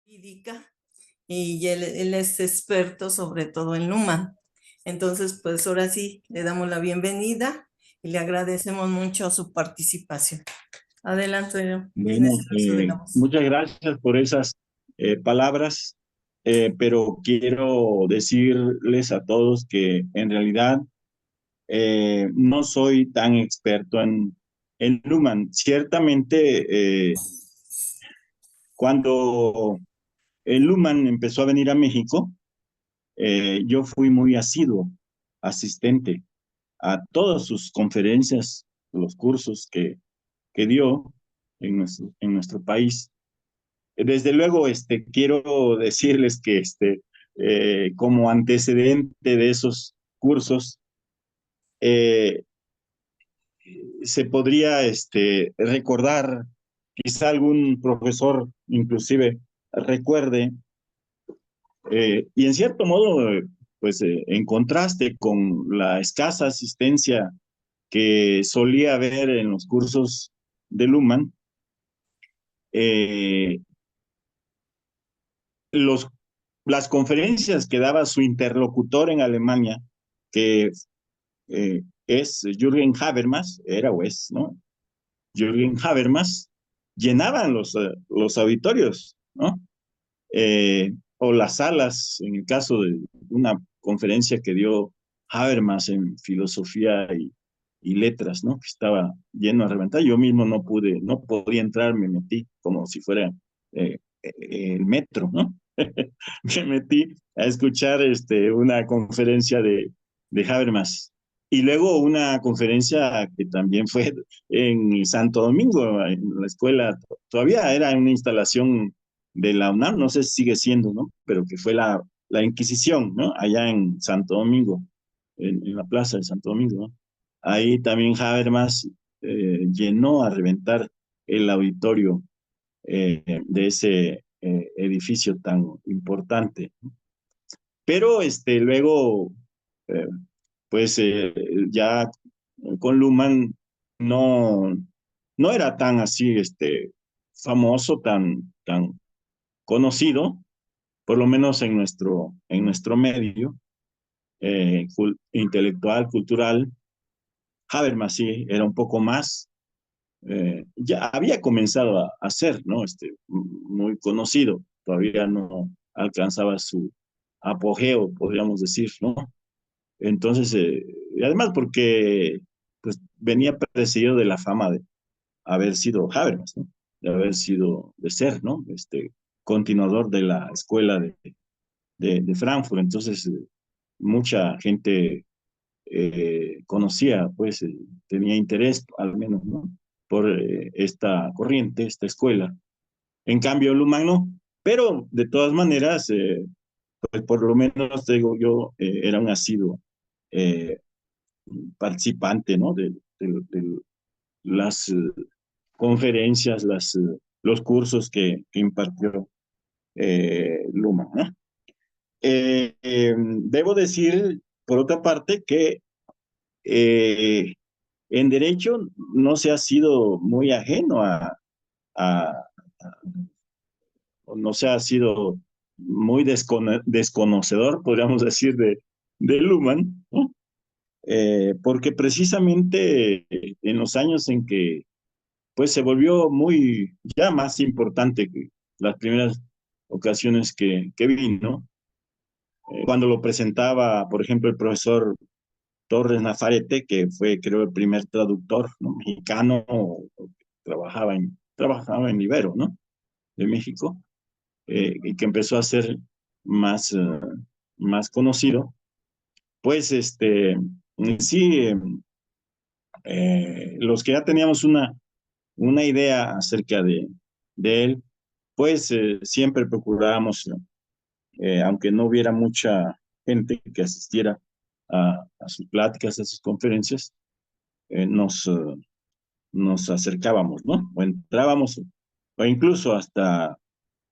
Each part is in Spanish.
jurídica y él es experto sobre todo en Luma. Entonces, pues ahora sí, le damos la bienvenida y le agradecemos mucho su participación. Adelante, Bueno, tienes el uso de la voz. muchas gracias por esas palabras, pero quiero decirles a todos que en realidad no soy tan experto en Luhmann. Ciertamente, cuando el Luhmann empezó a venir a México, yo fui muy asiduo, asistente a todas sus conferencias, los cursos que dio en nuestro país. Desde luego, quiero decirles que como antecedente de esos cursos, eh, se podría recordar, quizá algún profesor inclusive recuerde, y en cierto modo, pues en contraste con la escasa asistencia que solía haber en los cursos de Luhmann, eh, los, las conferencias que daba su interlocutor en Alemania, que es Jürgen Habermas, era o es, ¿no? Jürgen Habermas, llenaban los auditorios, ¿no? O las salas, en el caso de una conferencia que dio Habermas en filosofía y letras, ¿no? Que estaba lleno a reventar. Yo mismo no podía entrar, me metí como si fuera el metro, ¿no? Me metí a escuchar una conferencia de Habermas. Y luego una conferencia que también fue en Santo Domingo, en la escuela, todavía era una instalación de la UNAM, no sé si sigue siendo, ¿no? Pero que fue la Inquisición, ¿no? Allá en Santo Domingo, en la plaza de Santo Domingo, ¿no? Ahí también Habermas llenó a reventar el auditorio de ese edificio tan importante. Pero luego, eh, pues ya con Luhmann no, no era tan así, famoso, tan conocido, por lo menos en nuestro medio intelectual, cultural. Habermas sí era un poco más, ya había comenzado a ser, ¿no? Muy conocido, todavía no alcanzaba su apogeo, podríamos decir, ¿no? Entonces, y además porque pues, venía precedido de la fama de haber sido Habermas, ¿no? De haber sido, de ser, ¿no? Continuador de la escuela de Frankfurt. Entonces, mucha gente conocía, pues, tenía interés, al menos, ¿no? Por esta corriente, esta escuela. En cambio, Luhmann no. Pero, de todas maneras, pues, por lo menos, digo yo, era un asiduo eh, participante, ¿no? De las conferencias, los cursos que impartió Luhmann, ¿no? Debo decir, por otra parte, que eh, en derecho no se ha sido muy ajeno a no se ha sido muy desconocedor, podríamos decir, de Luhmann, ¿no? Porque precisamente en los años en que pues se volvió muy, ya más importante que las primeras ocasiones que vino, cuando lo presentaba, por ejemplo, el profesor Torres Nafarete, que fue, creo, el primer traductor, ¿no? Mexicano, trabajaba en Ibero, ¿no? De México, y que empezó a ser más, más conocido, pues sí, los que ya teníamos una idea acerca de él, pues siempre procurábamos, aunque no hubiera mucha gente que asistiera a sus pláticas, a sus conferencias, eh, nos, eh, nos acercábamos, ¿no? O entrábamos, o incluso hasta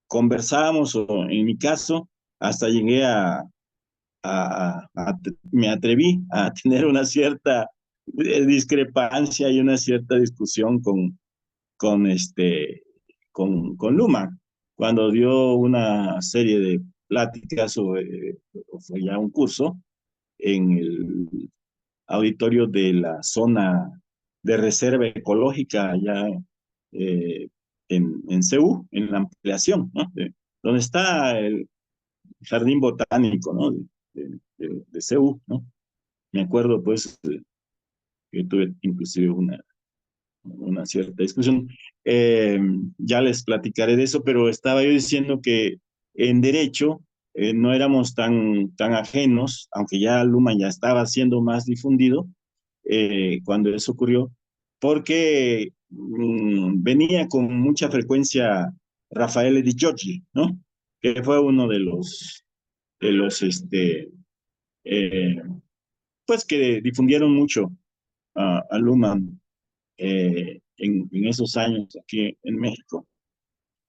conversábamos, o en mi caso, hasta llegué me atreví a tener una cierta discrepancia y una cierta discusión con Luhmann. cuando dio una serie de pláticas o fue ya un curso en el auditorio de la zona de reserva ecológica allá eh, en Ceú, en la ampliación, ¿no? Donde está el jardín botánico, ¿no? De Ceú, ¿no? Me acuerdo, pues, que tuve inclusive una cierta discusión. Eh, ya les platicaré de eso, pero estaba yo diciendo que en derecho no éramos tan ajenos, aunque ya Luma ya estaba siendo más difundido cuando eso ocurrió, porque venía con mucha frecuencia Rafael Di Giorgi, ¿no? Que fue uno de los eh, pues que difundieron mucho a Luma en esos años aquí en México.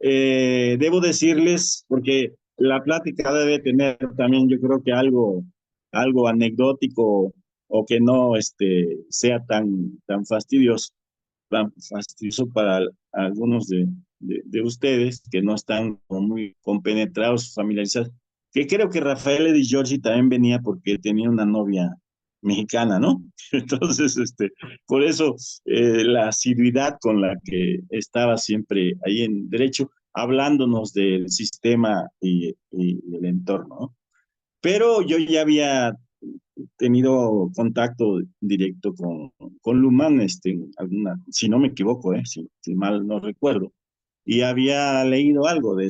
Debo decirles, porque la plática debe tener también, yo creo que algo anecdótico o que no sea tan fastidioso para algunos de ustedes que no están como muy compenetrados, familiarizados, que creo que Rafael Di Giorgi también venía porque tenía una novia mexicana, ¿no? Entonces, por eso la asiduidad con la que estaba siempre ahí en derecho, hablándonos del sistema y el entorno, ¿no? Pero yo ya había tenido contacto directo con Luhmann, si no me equivoco, si mal no recuerdo, y había leído algo de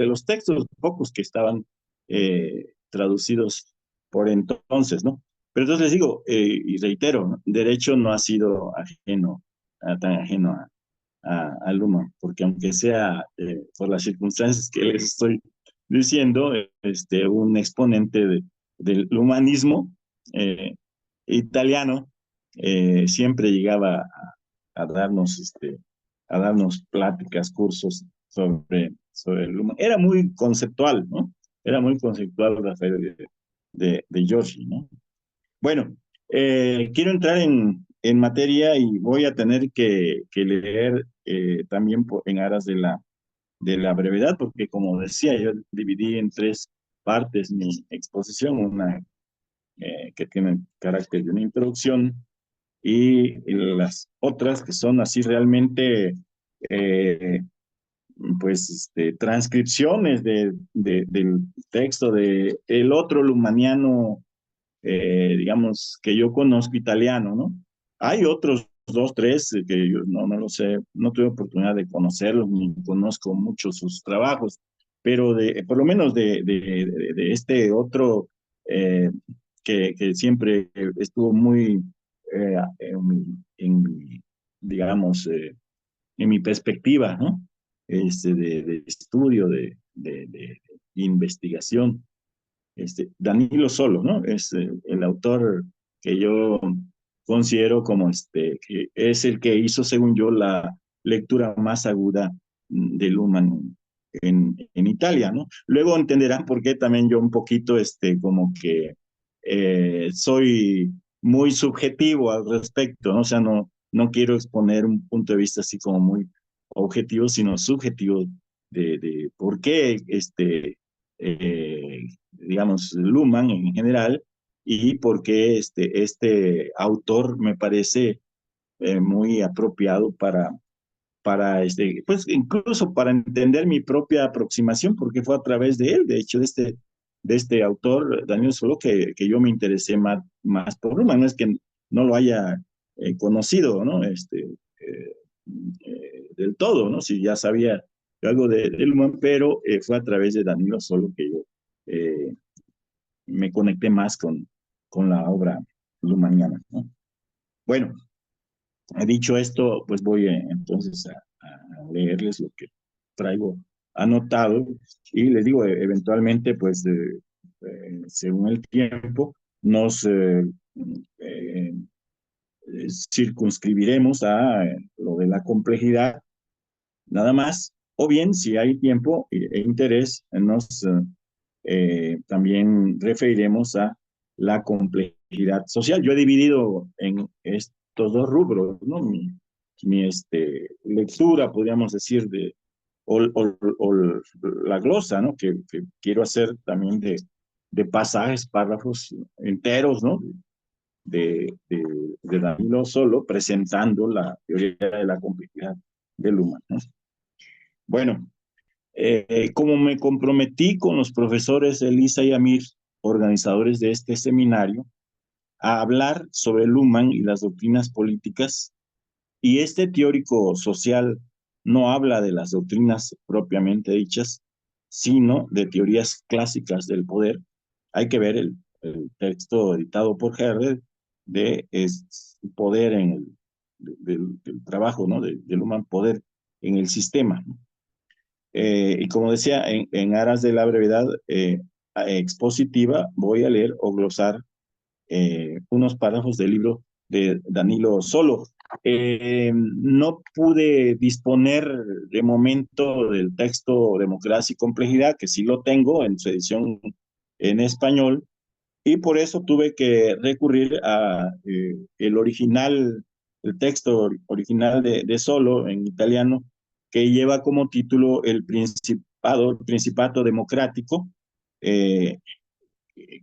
los textos, pocos que estaban traducidos por entonces, ¿no? Pero entonces les digo, y reitero, ¿no? Derecho no ha sido tan ajeno a Luhmann, porque aunque sea por las circunstancias que les estoy diciendo, un exponente del humanismo eh, italiano, siempre llegaba a darnos pláticas, cursos sobre el humano. Era muy conceptual, ¿no? Era muy conceptual Rafael de Giorgi, ¿no? Bueno, quiero entrar en materia y voy a tener que leer también en aras de la brevedad, porque como decía, yo dividí en tres partes mi exposición, una que tiene carácter de una introducción y las otras que son así realmente, eh, pues, transcripciones del texto de el otro lumaniano, digamos, que yo conozco italiano, ¿no? Hay otros dos, tres que yo no lo sé, no tuve oportunidad de conocerlos, ni conozco mucho sus trabajos, pero por lo menos de este otro eh, que siempre estuvo muy digamos, en mi perspectiva, ¿no? De estudio, de investigación. Danilo Solo, ¿no? Es el autor que yo considero como que es el que hizo, según yo, la lectura más aguda de Luhmann en Italia, ¿no? Luego entenderán por qué también yo un poquito, como que soy muy subjetivo al respecto, ¿no? O sea, no quiero exponer un punto de vista así como muy objetivo, sino subjetivo de por qué digamos, Luhmann en general, y por qué este autor me parece muy apropiado para pues incluso para entender mi propia aproximación, porque fue a través de él, de hecho, de este autor, Daniel Solo, que yo me interesé más por Luhmann. No es que no lo haya conocido, ¿no? Del todo, ¿no? Si ya sabía algo de Luhmann, pero fue a través de Danilo Solo que yo eh, me conecté más con la obra lumaniana, ¿no? Bueno, dicho esto, pues voy entonces a leerles lo que traigo anotado y les digo, eventualmente, pues según el tiempo, nos eh, circunscribiremos a lo de la complejidad nada más, o bien, si hay tiempo e interés, nos también referiremos a la complejidad social. Yo he dividido en estos dos rubros, ¿no? Mi lectura, podríamos decir, o la glosa, ¿no? Que quiero hacer también de pasajes, párrafos enteros, ¿no? De Danilo Solo, presentando la teoría de la complejidad del humano, ¿no? Bueno, como me comprometí con los profesores Elisa y Amir, organizadores de este seminario, a hablar sobre Luhmann y las doctrinas políticas, y este teórico social no habla de las doctrinas propiamente dichas, sino de teorías clásicas del poder. Hay que ver el texto editado por Herder de poder en del trabajo, ¿no? De Luhmann, poder en el sistema, ¿no? Y como decía, en aras de la brevedad expositiva, voy a leer o glosar unos párrafos del libro de Danilo Solo. No pude disponer de momento del texto Democracia y Complejidad, que sí lo tengo en su edición en español, y por eso tuve que recurrir a el original, el texto original de Solo en italiano, que lleva como título el Principato Democrático, eh,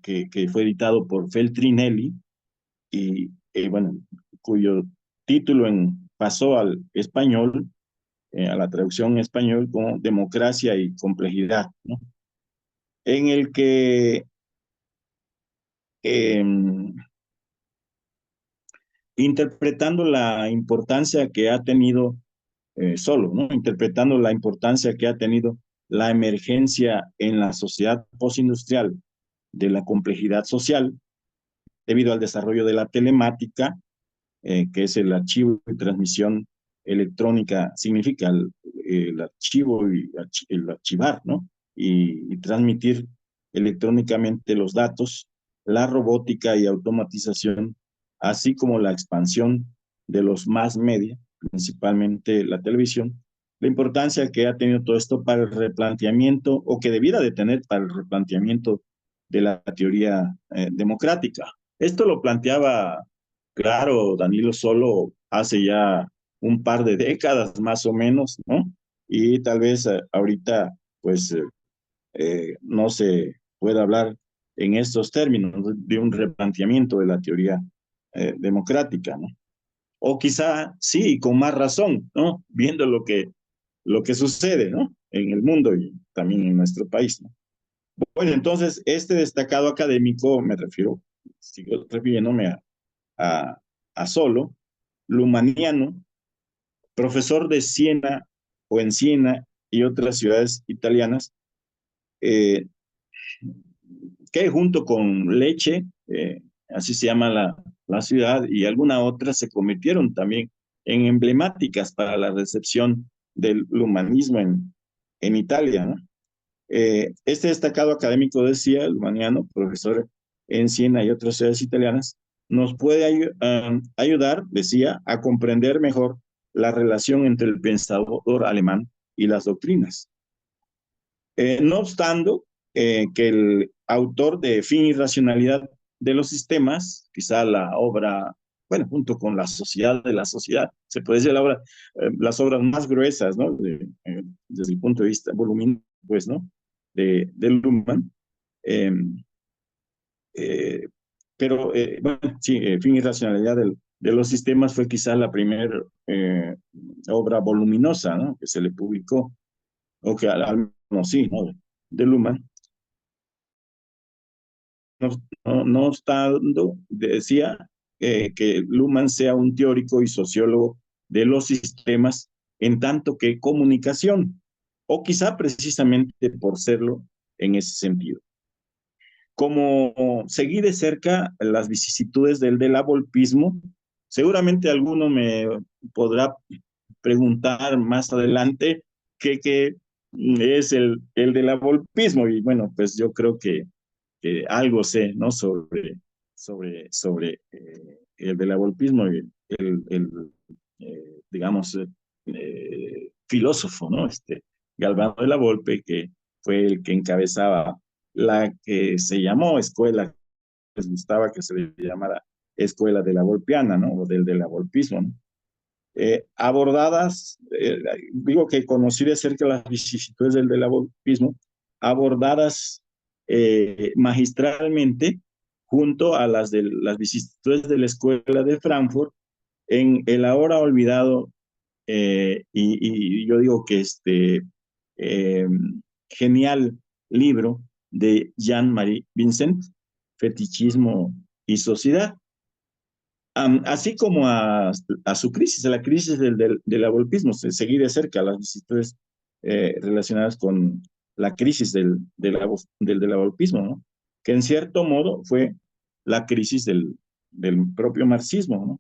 que fue editado por Feltrinelli, y bueno, cuyo título pasó al español, a la traducción en español, como Democracia y Complejidad, ¿no? En el que eh, interpretando la importancia que ha tenido Solo, ¿no? Interpretando la importancia que ha tenido la emergencia en la sociedad postindustrial de la complejidad social debido al desarrollo de la telemática, que es el archivo y transmisión electrónica, significa el archivo y el archivar, ¿no? Y transmitir electrónicamente los datos, la robótica y automatización, así como la expansión de los más media, principalmente la televisión, la importancia que ha tenido todo esto para el replanteamiento, o que debiera de tener para el replanteamiento de la teoría democrática. Esto lo planteaba, claro, Danilo Solo hace ya un par de décadas más o menos, ¿no? Y tal vez ahorita, pues, no se puede hablar en estos términos de un replanteamiento de la teoría democrática, ¿no? O quizá sí, con más razón, ¿no? Viendo lo que sucede, ¿no? En el mundo y también en nuestro país, ¿no? Bueno, entonces, este destacado académico, me refiero, sigo refiriéndome a, a Solo, lumaniano, profesor de Siena o en Siena y otras ciudades italianas, eh, que junto con Lecce, así se llama la ciudad, y alguna otra, se convirtieron también en emblemáticas para la recepción del humanismo en Italia, ¿no? Este destacado académico, decía, lumaniano, profesor en Siena y otras ciudades italianas, nos puede ayudar, decía, a comprender mejor la relación entre el pensador alemán y las doctrinas. No obstante, que el autor de Fin y Racionalidad de los Sistemas, quizá la obra, bueno, junto con La Sociedad de la Sociedad, se puede decir la obra, las obras más gruesas, ¿no? Desde el punto de vista voluminoso, pues, ¿no? De Luhmann. Eh, eh, pero, bueno, sí, Fin y Racionalidad de los Sistemas fue quizá la primera obra voluminosa, ¿no? Que se le publicó, o que al menos sí, ¿no? De Luhmann. No, no obstante, decía que Luhmann sea un teórico y sociólogo de los sistemas en tanto que comunicación, o quizá precisamente por serlo en ese sentido. Como seguí de cerca las vicisitudes del delavolpismo, seguramente alguno me podrá preguntar más adelante qué es el delavolpismo, y bueno, pues yo creo que algo sé, ¿no? Sobre el delavolpismo, digamos, filósofo, ¿no? Galvano de la Volpe, que fue el que encabezaba la que se llamó escuela, les gustaba que se le llamara escuela de la Volpiana, ¿no? O del delavolpismo, ¿no? abordadas, digo que conocí de cerca las vicisitudes del abolitismo, abordadas magistralmente junto a las de las vicisitudes de la Escuela de Frankfurt en el ahora olvidado, y yo digo que eh, genial libro de Jean-Marie Vincent, Fetichismo y Sociedad, así como a su crisis, a la crisis del abolitismo. Seguí de cerca las vicisitudes relacionadas con la crisis del abolitismo, ¿no? Que en cierto modo fue la crisis del propio marxismo, ¿no?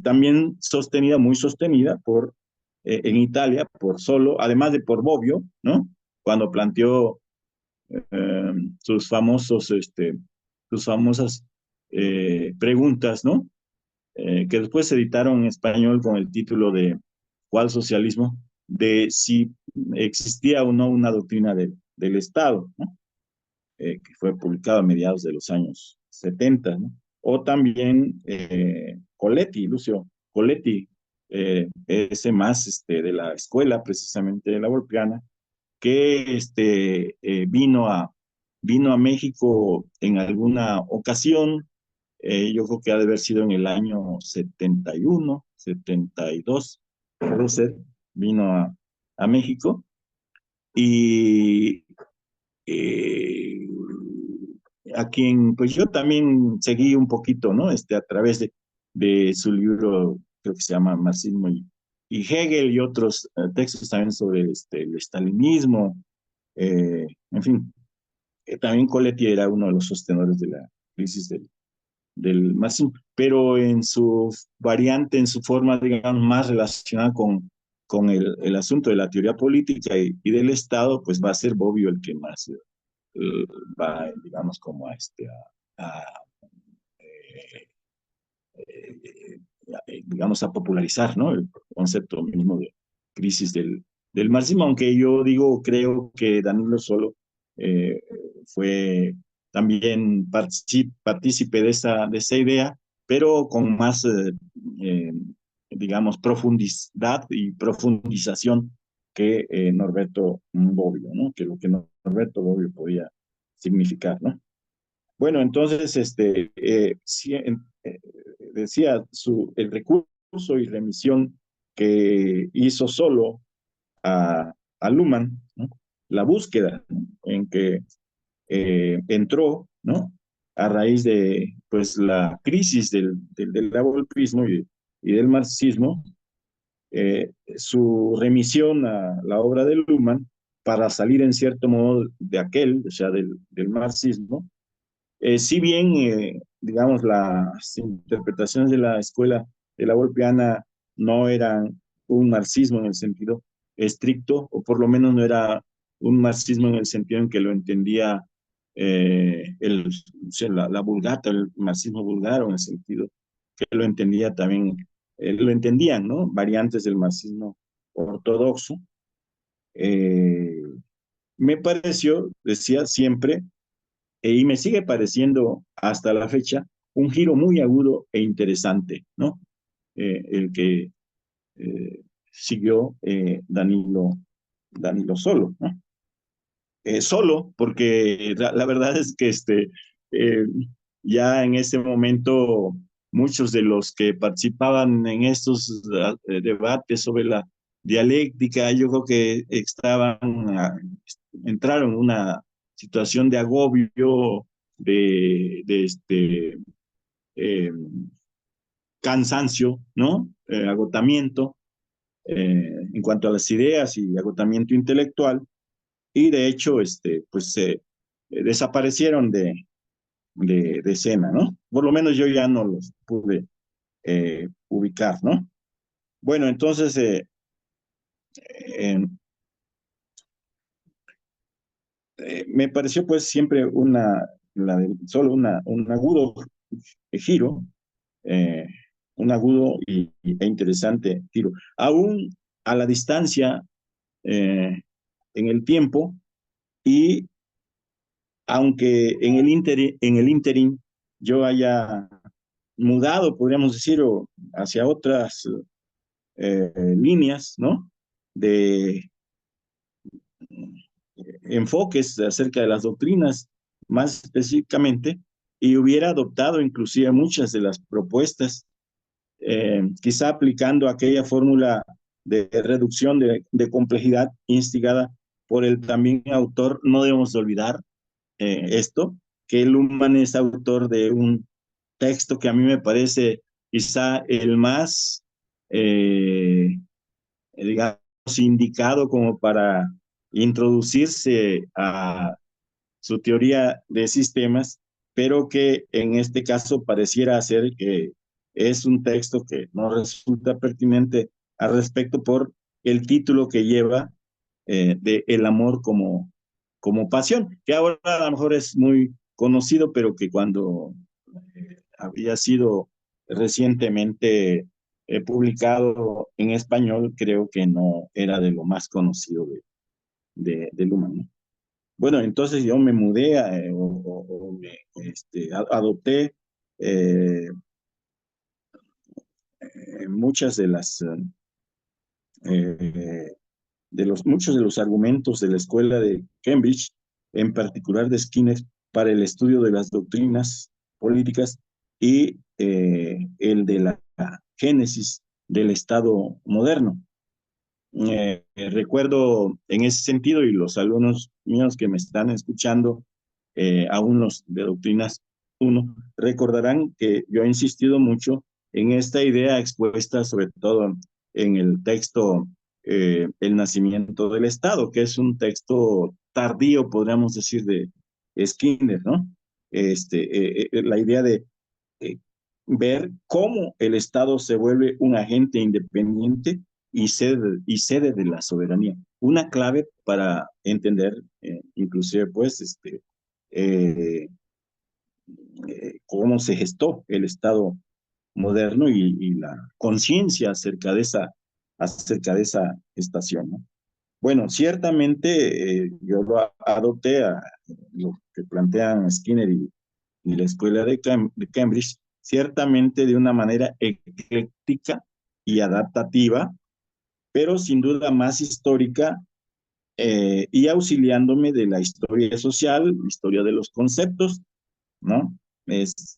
También sostenida, muy sostenida en Italia, por Solo, además de por Bobbio, ¿no? Cuando planteó eh, sus sus famosas preguntas, ¿no? Que después se editaron en español con el título de ¿Cuál socialismo? De si existía o no una doctrina del Estado, ¿no? Que fue publicado a mediados de los años 70, ¿no? O también Coletti, Lucio Coletti, ese más de la escuela precisamente de la Volpiana, que vino a México en alguna ocasión. Yo creo que ha de haber sido en el año 71, 72, puede ser, vino a México y eh, a quien pues yo también seguí un poquito, ¿no? A través de su libro, creo que se llama Marxismo y Hegel y otros textos también sobre el estalinismo, en fin, también Coletti era uno de los sostenedores de la crisis del marxismo, pero en su variante, en su forma, digamos, más relacionada con el asunto de la teoría política y del Estado, pues va a ser Bobbio el que más va, digamos, como a, eh, eh, digamos, a popularizar, ¿no? El concepto mismo de crisis del marxismo, aunque yo digo, creo que Danilo Solo eh, fue también partícipe de esa idea, pero con más, eh, digamos, profundidad y profundización que Norberto Bobbio, ¿no? Que lo que Norberto Bobbio podía significar, ¿no? Bueno, entonces, decía, el recurso y remisión que hizo Solo a Luhmann, ¿no? La búsqueda, ¿no? En que entró, ¿no? A raíz de, pues, la crisis del abolitismo y del marxismo, su remisión a la obra de Luhmann para salir en cierto modo de aquel, o sea, del marxismo. Si bien, digamos, las interpretaciones de la escuela de la Volpiana no eran un marxismo en el sentido estricto, o por lo menos no era un marxismo en el sentido en que lo entendía o sea, la vulgata, el marxismo vulgar, o en el sentido que lo entendía también, lo entendían, ¿no? Variantes del marxismo ortodoxo. Eh, Me pareció, decía siempre, y me sigue pareciendo hasta la fecha un giro muy agudo e interesante, ¿no? El que siguió Danilo Solo, ¿no? Solo, porque la verdad es que eh, ya en ese momento muchos de los que participaban en estos debates sobre la dialéctica, yo creo que entraron en una situación de agobio, de eh, cansancio, ¿no? Agotamiento en cuanto a las ideas y agotamiento intelectual, y de hecho, pues desaparecieron de escena, ¿no? Por lo menos yo ya no los pude ubicar, ¿no? Bueno, entonces, eh, me pareció pues siempre solo un agudo giro, eh, un agudo e interesante giro. Aún a la distancia, en el tiempo, y aunque en el interín yo haya mudado, podríamos decir, hacia otras líneas, ¿no? De enfoques acerca de las doctrinas, más específicamente, y hubiera adoptado inclusive muchas de las propuestas, quizá aplicando aquella fórmula de reducción de complejidad instigada por el también autor. No debemos olvidar esto, que Luhmann es autor de un texto que a mí me parece quizá el más, digamos, indicado como para introducirse a su teoría de sistemas, pero que en este caso pareciera ser que es un texto que no resulta pertinente al respecto por el título que lleva, de El amor como pasión, que ahora a lo mejor es muy conocido, pero que cuando había sido recientemente publicado en español, creo que no era de lo más conocido de Luhmann, ¿no? Bueno, entonces yo me mudé adopté eh, muchas de las muchos de los argumentos de la escuela de Cambridge, en particular de Skinner, para el estudio de las doctrinas políticas y el de la génesis del Estado moderno. Recuerdo en ese sentido, y los alumnos míos que me están escuchando, aún los de doctrinas uno, recordarán que yo he insistido mucho en esta idea expuesta sobre todo en el texto El nacimiento del Estado, que es un texto tardío, podríamos decir, de Skinner, ¿no? La idea de eh, ver cómo el Estado se vuelve un agente independiente y sede de la soberanía. Una clave para entender, inclusive, pues, eh, cómo se gestó el Estado moderno y la conciencia acerca de esa gestación, ¿no? Bueno, ciertamente yo lo adopté a lo que plantean Skinner y la escuela de Cambridge, ciertamente de una manera ecléctica y adaptativa, pero sin duda más histórica, y auxiliándome de la historia social, historia de los conceptos, ¿no? Pues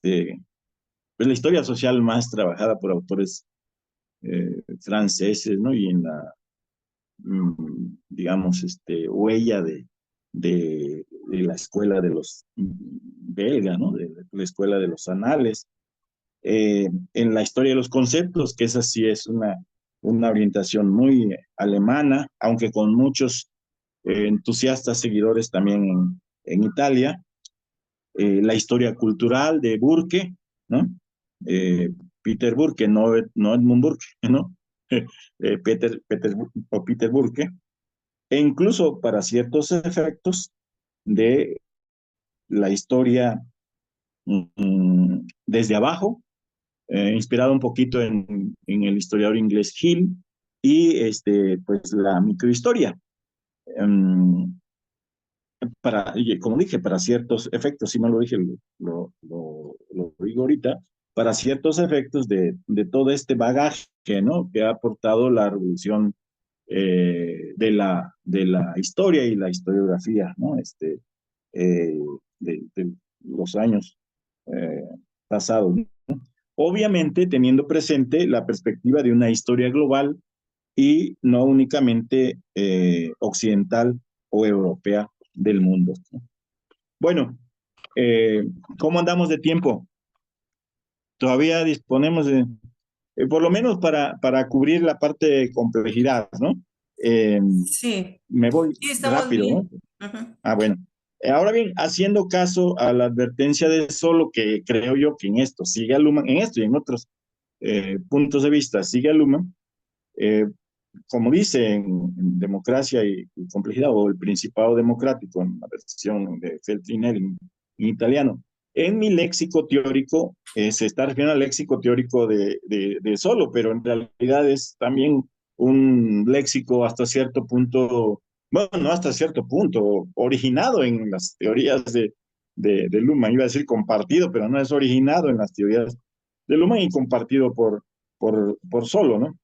la historia social más trabajada por autores franceses, ¿no? Y en la, digamos, huella de la escuela de los belga, ¿no? De la escuela de los anales, en la historia de los conceptos, que esa sí es una orientación muy alemana, aunque con muchos entusiastas seguidores también en Italia, la historia cultural de Burke, ¿no? Eh, Peter Burke, no Edmund Burke, ¿no? Peter Burke, e incluso para ciertos efectos de la historia desde abajo, inspirado un poquito en el historiador inglés Hill y pues la microhistoria. Um, como dije, para ciertos efectos, si no lo dije, lo digo ahorita, para ciertos efectos de todo este bagaje, ¿no? Que ha aportado la revolución de la historia y la historiografía, ¿no? Eh, de los años eh, pasados, ¿no? Obviamente teniendo presente la perspectiva de una historia global y no únicamente occidental o europea del mundo, ¿no? Bueno, eh, ¿cómo andamos de tiempo? Todavía disponemos de, por lo menos para cubrir la parte de complejidad, ¿no? Eh, Sí, Me voy sí, estamos rápido, ¿no? bien. Ujú. Bueno. Ahora bien, haciendo caso a la advertencia de Solo, que creo yo que en esto sigue a Luhmann, en esto y en otros puntos de vista sigue a Luhmann, eh, como dice en Democracia y Complejidad, o El Principado Democrático, en la versión de Feltrinelli en italiano, en mi léxico teórico se está refiriendo al léxico teórico de Solo, pero en realidad es también un léxico hasta cierto punto, bueno, no hasta cierto punto, originado en las teorías de Luhmann. Iba a decir compartido, pero no es originado en las teorías de Luhmann y compartido por Solo, ¿no?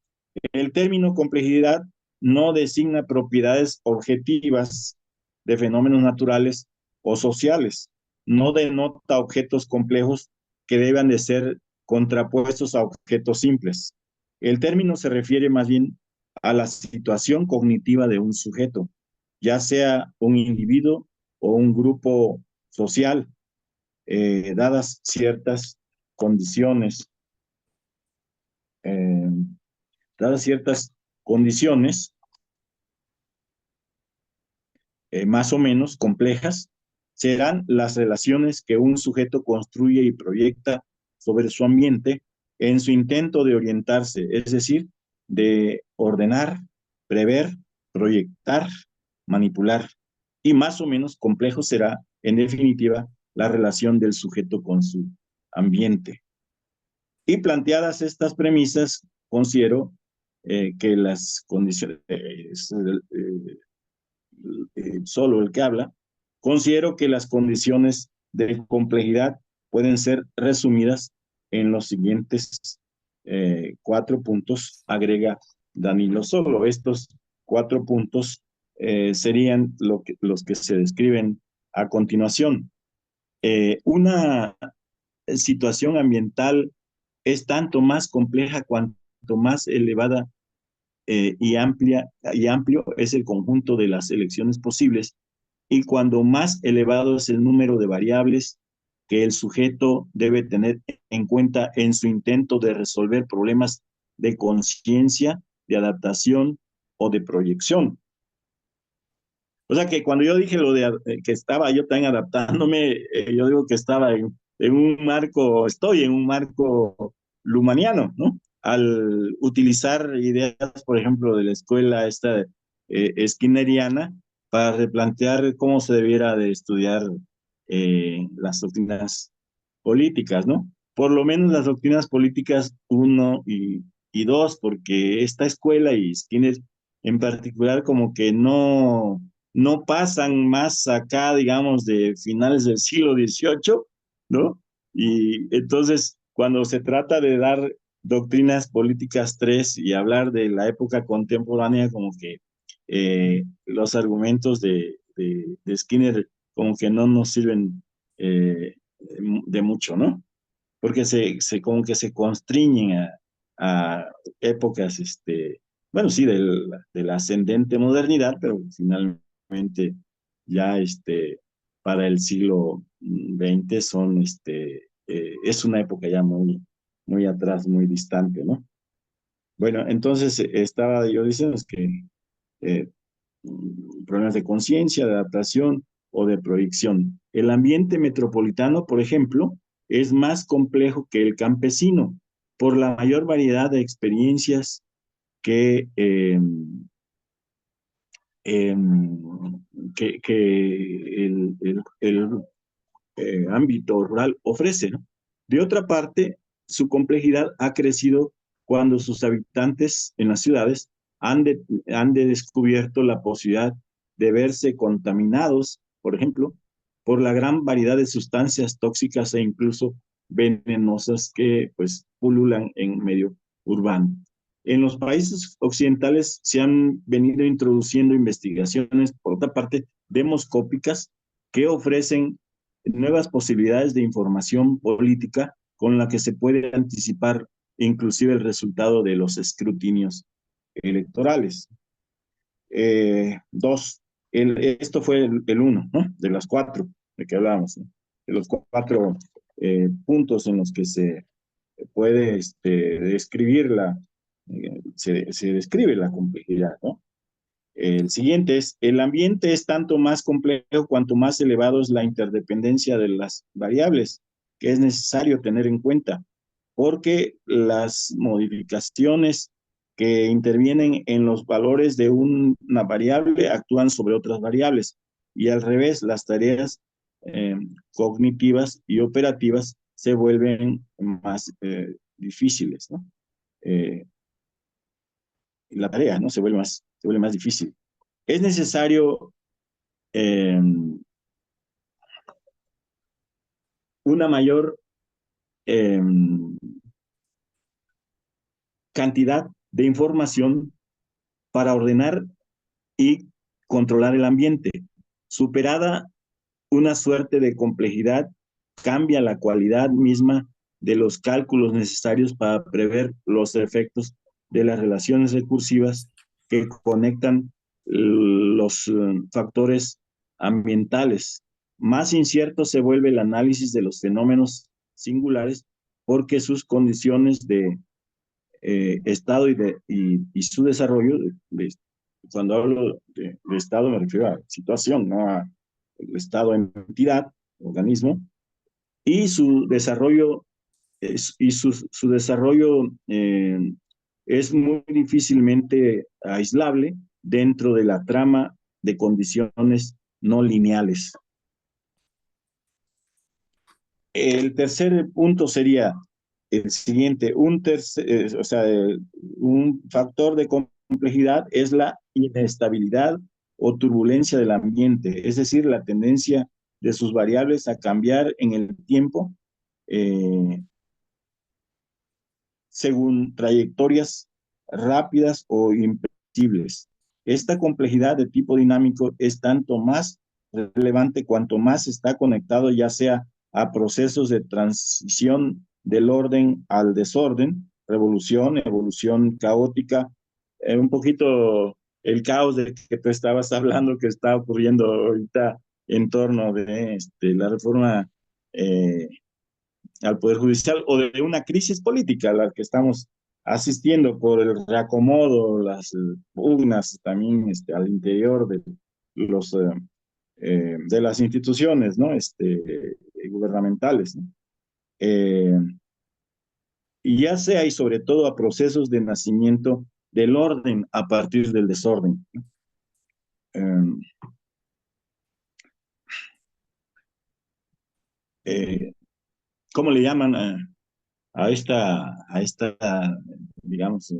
El término complejidad no designa propiedades objetivas de fenómenos naturales o sociales, no denota objetos complejos que deban de ser contrapuestos a objetos simples. El término se refiere más bien a la situación cognitiva de un sujeto, ya sea un individuo o un grupo social, dadas ciertas condiciones, eh, dadas ciertas condiciones más o menos complejas, serán las relaciones que un sujeto construye y proyecta sobre su ambiente en su intento de orientarse, es decir, de ordenar, prever, proyectar, manipular. Y más o menos complejo será, en definitiva, la relación del sujeto con su ambiente. Y planteadas estas premisas, considero que las condiciones, solo el que habla, considero que las condiciones de complejidad pueden ser resumidas en los siguientes 4 puntos, agrega Danilo Solo. Estos 4 puntos serían los que se describen a continuación. Una situación ambiental es tanto más compleja cuanto más elevada y amplio es el conjunto de las elecciones posibles, y cuando más elevado es el número de variables que el sujeto debe tener en cuenta en su intento de resolver problemas de conciencia, de adaptación o de proyección. O sea que cuando yo dije lo de que estaba yo también adaptándome, yo digo que estaba en un marco, estoy en un marco lumaniano, ¿no? Al utilizar ideas, por ejemplo, de la escuela esta skinneriana para replantear cómo se debiera de estudiar las doctrinas políticas, ¿no? Por lo menos las doctrinas políticas 1 y 2, porque esta escuela y Skinner en particular como que no pasan más acá, digamos, de finales del siglo XVIII, ¿no? Y entonces, cuando se trata de dar doctrinas políticas 3 y hablar de la época contemporánea, como que los argumentos de Skinner como que no nos sirven de mucho, ¿no? Porque como que se constriñen a épocas, bueno, sí, de la ascendente modernidad, pero finalmente ya para el siglo XX es una época ya muy atrás, muy distante, ¿no? Bueno, entonces estaba yo diciendo es que eh, problemas de conciencia, de adaptación o de proyección. El ambiente metropolitano, por ejemplo, es más complejo que el campesino por la mayor variedad de experiencias que, eh, que el ámbito rural ofrece, ¿no? De otra parte, su complejidad ha crecido cuando sus habitantes en las ciudades han descubierto la posibilidad de verse contaminados, por ejemplo, por la gran variedad de sustancias tóxicas e incluso venenosas que pues pululan en medio urbano. En los países occidentales se han venido introduciendo investigaciones, por otra parte, demoscópicas que ofrecen nuevas posibilidades de información política con la que se puede anticipar inclusive el resultado de los escrutinios electorales. Dos, esto fue el uno, ¿no? De las 4 de que hablábamos, ¿no? De los 4 puntos en los que se puede describir se describe la complejidad, ¿no? El siguiente es, el ambiente es tanto más complejo cuanto más elevado es la interdependencia de las variables que es necesario tener en cuenta, porque las modificaciones que intervienen en los valores de una variable actúan sobre otras variables y al revés, las tareas eh, cognitivas y operativas se vuelven más difíciles, ¿no? Eh, la tarea, ¿no? Se vuelve más difícil. Es necesario eh, una mayor eh, cantidad de información para ordenar y controlar el ambiente. Superada una suerte de complejidad, cambia la cualidad misma de los cálculos necesarios para prever los efectos de las relaciones recursivas que conectan los factores ambientales. Más incierto se vuelve el análisis de los fenómenos singulares porque sus condiciones de estado y su desarrollo, cuando hablo de estado me refiero a situación, no a el estado entidad, organismo, y su desarrollo, su desarrollo es muy difícilmente aislable dentro de la trama de condiciones no lineales. El tercer punto sería el siguiente, un factor de complejidad es la inestabilidad o turbulencia del ambiente, es decir, la tendencia de sus variables a cambiar en el tiempo según trayectorias rápidas o impredecibles. Esta complejidad de tipo dinámico es tanto más relevante cuanto más está conectado ya sea a procesos de transición del orden al desorden, revolución, evolución caótica, un poquito el caos de que tú estabas hablando que está ocurriendo ahorita en torno de la reforma al Poder Judicial o de una crisis política a la que estamos asistiendo por el reacomodo, las pugnas también al interior los de las instituciones, ¿no? Gubernamentales, ¿no? Y ya sea y sobre todo a procesos de nacimiento del orden a partir del desorden. ¿Cómo le llaman a esta, digamos,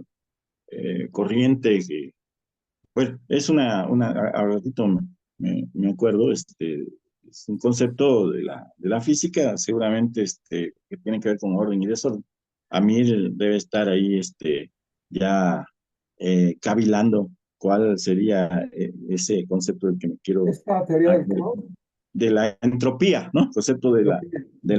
corriente que, bueno, es a ratito me acuerdo, es un concepto de la física, seguramente que tiene que ver con orden y desorden. A mí debe estar ahí ya cavilando cuál sería ese concepto del que me quiero... Esta teoría del caos. De la entropía, ¿no? El concepto de la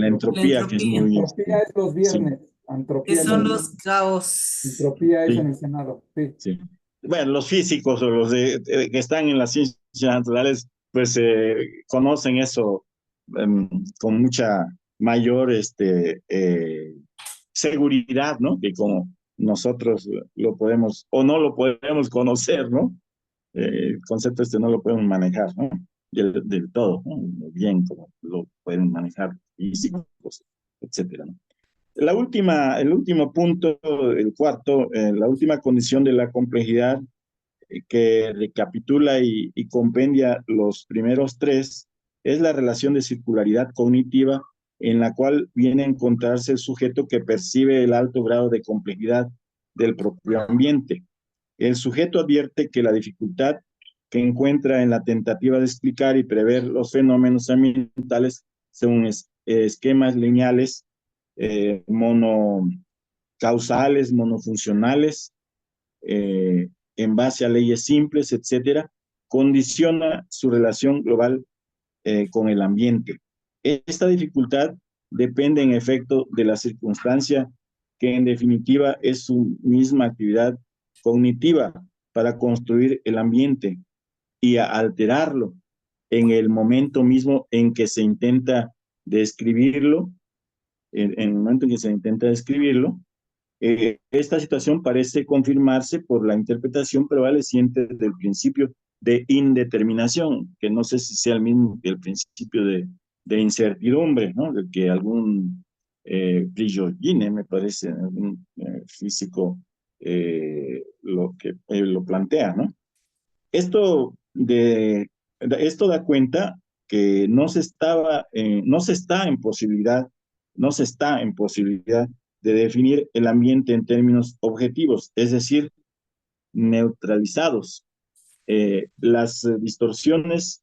entropía, que es muy... Entropía es los viernes. Sí. Entropía que son los caos. Entropía es Sí. en el Senado. Sí. Sí. Bueno, los físicos o los que están en las ciencias naturales, pues conocen eso con mucha mayor seguridad, ¿no? Que como nosotros lo podemos o no lo podemos conocer, ¿no? El concepto no lo podemos manejar, ¿no? Del todo, ¿no? Bien como lo pueden manejar físicos, etcétera, ¿no? El último punto, el cuarto, la última condición de la complejidad que recapitula y compendia los primeros tres es la relación de circularidad cognitiva en la cual viene a encontrarse el sujeto que percibe el alto grado de complejidad del propio ambiente. El sujeto advierte que la dificultad que encuentra en la tentativa de explicar y prever los fenómenos ambientales según esquemas lineales monocausales, monofuncionales, en base a leyes simples, etcétera, condiciona su relación global con el ambiente. Esta dificultad depende en efecto de la circunstancia que en definitiva es su misma actividad cognitiva para construir el ambiente y a alterarlo en el momento mismo en que se intenta describirlo, en el momento en que se intenta describirlo, esta situación parece confirmarse por la interpretación prevaleciente del principio de indeterminación, que no sé si sea el mismo que el principio de incertidumbre, ¿no? De que algún Brillogine, me parece, algún físico lo plantea, ¿no? Esto da cuenta que no se está en posibilidad de definir el ambiente en términos objetivos, es decir, neutralizados. Las distorsiones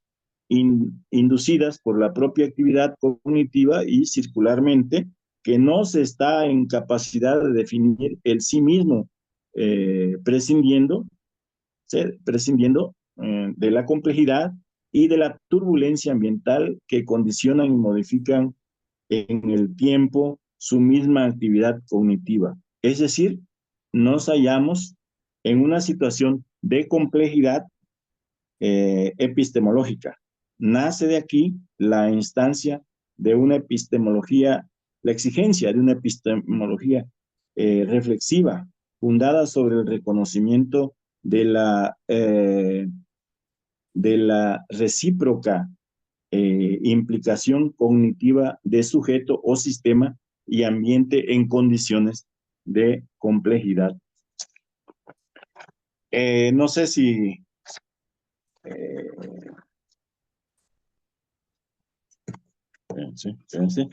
inducidas por la propia actividad cognitiva y circularmente, que no se está en capacidad de definir el sí mismo prescindiendo, prescindiendo de la complejidad y de la turbulencia ambiental que condicionan y modifican en el tiempo su misma actividad cognitiva. Es decir, nos hallamos en una situación de complejidad epistemológica. Nace de aquí la instancia de una epistemología, la exigencia de una epistemología reflexiva, fundada sobre el reconocimiento de la recíproca implicación cognitiva de sujeto o sistema y ambiente en condiciones de complejidad. No sé si sí, sí.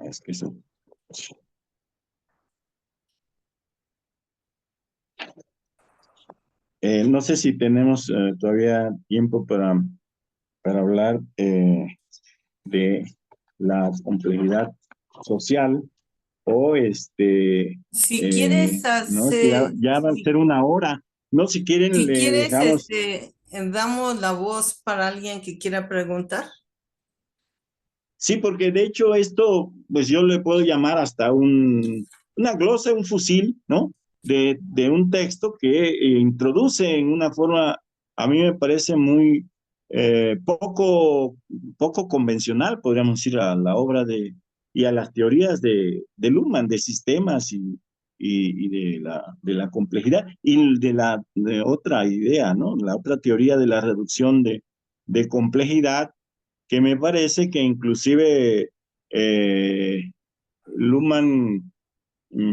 Es que eso. No sé si tenemos todavía tiempo para hablar de la complejidad social o Si quieres no, es que hacer, ya va a ser una hora. No, si quieren si le quieres, dejamos. damos la voz para alguien que quiera preguntar. Sí, porque de hecho esto, pues yo le puedo llamar hasta una glosa, un fusil, ¿no? De un texto que introduce en una forma, a mí me parece muy poco convencional, podríamos decir, a la obra y a las teorías de Luhmann, de sistemas y de la complejidad, y de otra idea, ¿no? La otra teoría de la reducción de complejidad, que me parece que inclusive Luhmann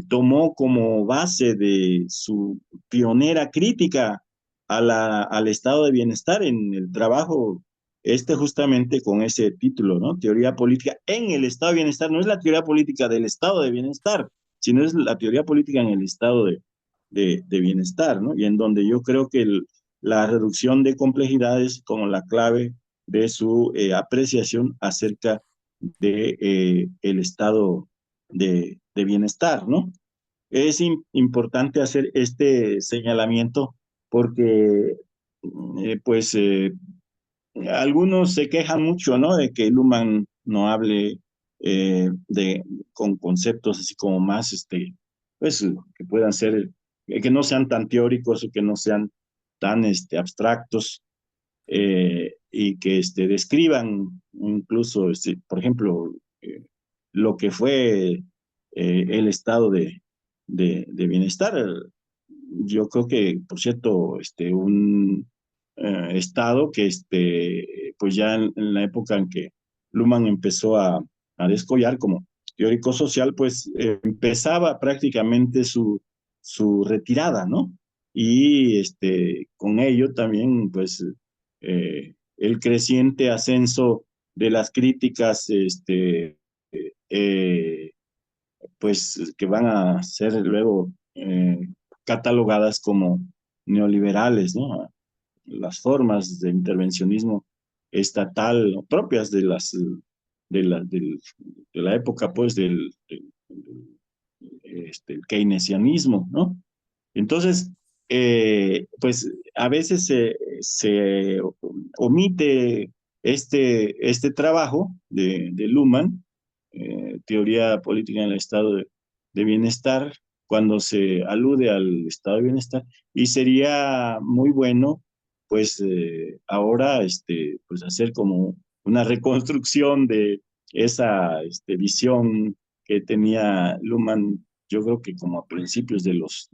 tomó como base de su pionera crítica al estado de bienestar en el trabajo, justamente con ese título, ¿no? Teoría política en el estado de bienestar. No es la teoría política del estado de bienestar, sino es la teoría política en el estado de bienestar, ¿no? Y en donde yo creo que la reducción de complejidades como la clave de su apreciación acerca de el estado de bienestar, ¿no? Es importante hacer este señalamiento porque, pues, algunos se quejan mucho, ¿no? De que Luhmann no hable con conceptos así como más, pues, que puedan ser, que no sean tan teóricos o que no sean tan abstractos, y que describan incluso, por ejemplo, lo que fue el estado de bienestar. Yo creo que, por cierto, un estado que, pues ya en la época en que Luhmann empezó a descollar como teórico social, pues empezaba prácticamente su retirada, ¿no? Y con ello también, pues, el creciente ascenso de las críticas, eh, pues, que van a ser luego catalogadas como neoliberales, ¿no? Las formas de intervencionismo estatal propias de la época, pues, el keynesianismo, ¿no? Entonces, pues a veces se omite este trabajo de Luhmann, teoría política en el estado de bienestar, cuando se alude al estado de bienestar, y sería muy bueno, pues ahora, pues hacer como una reconstrucción de esa visión que tenía Luhmann, yo creo que como a principios de los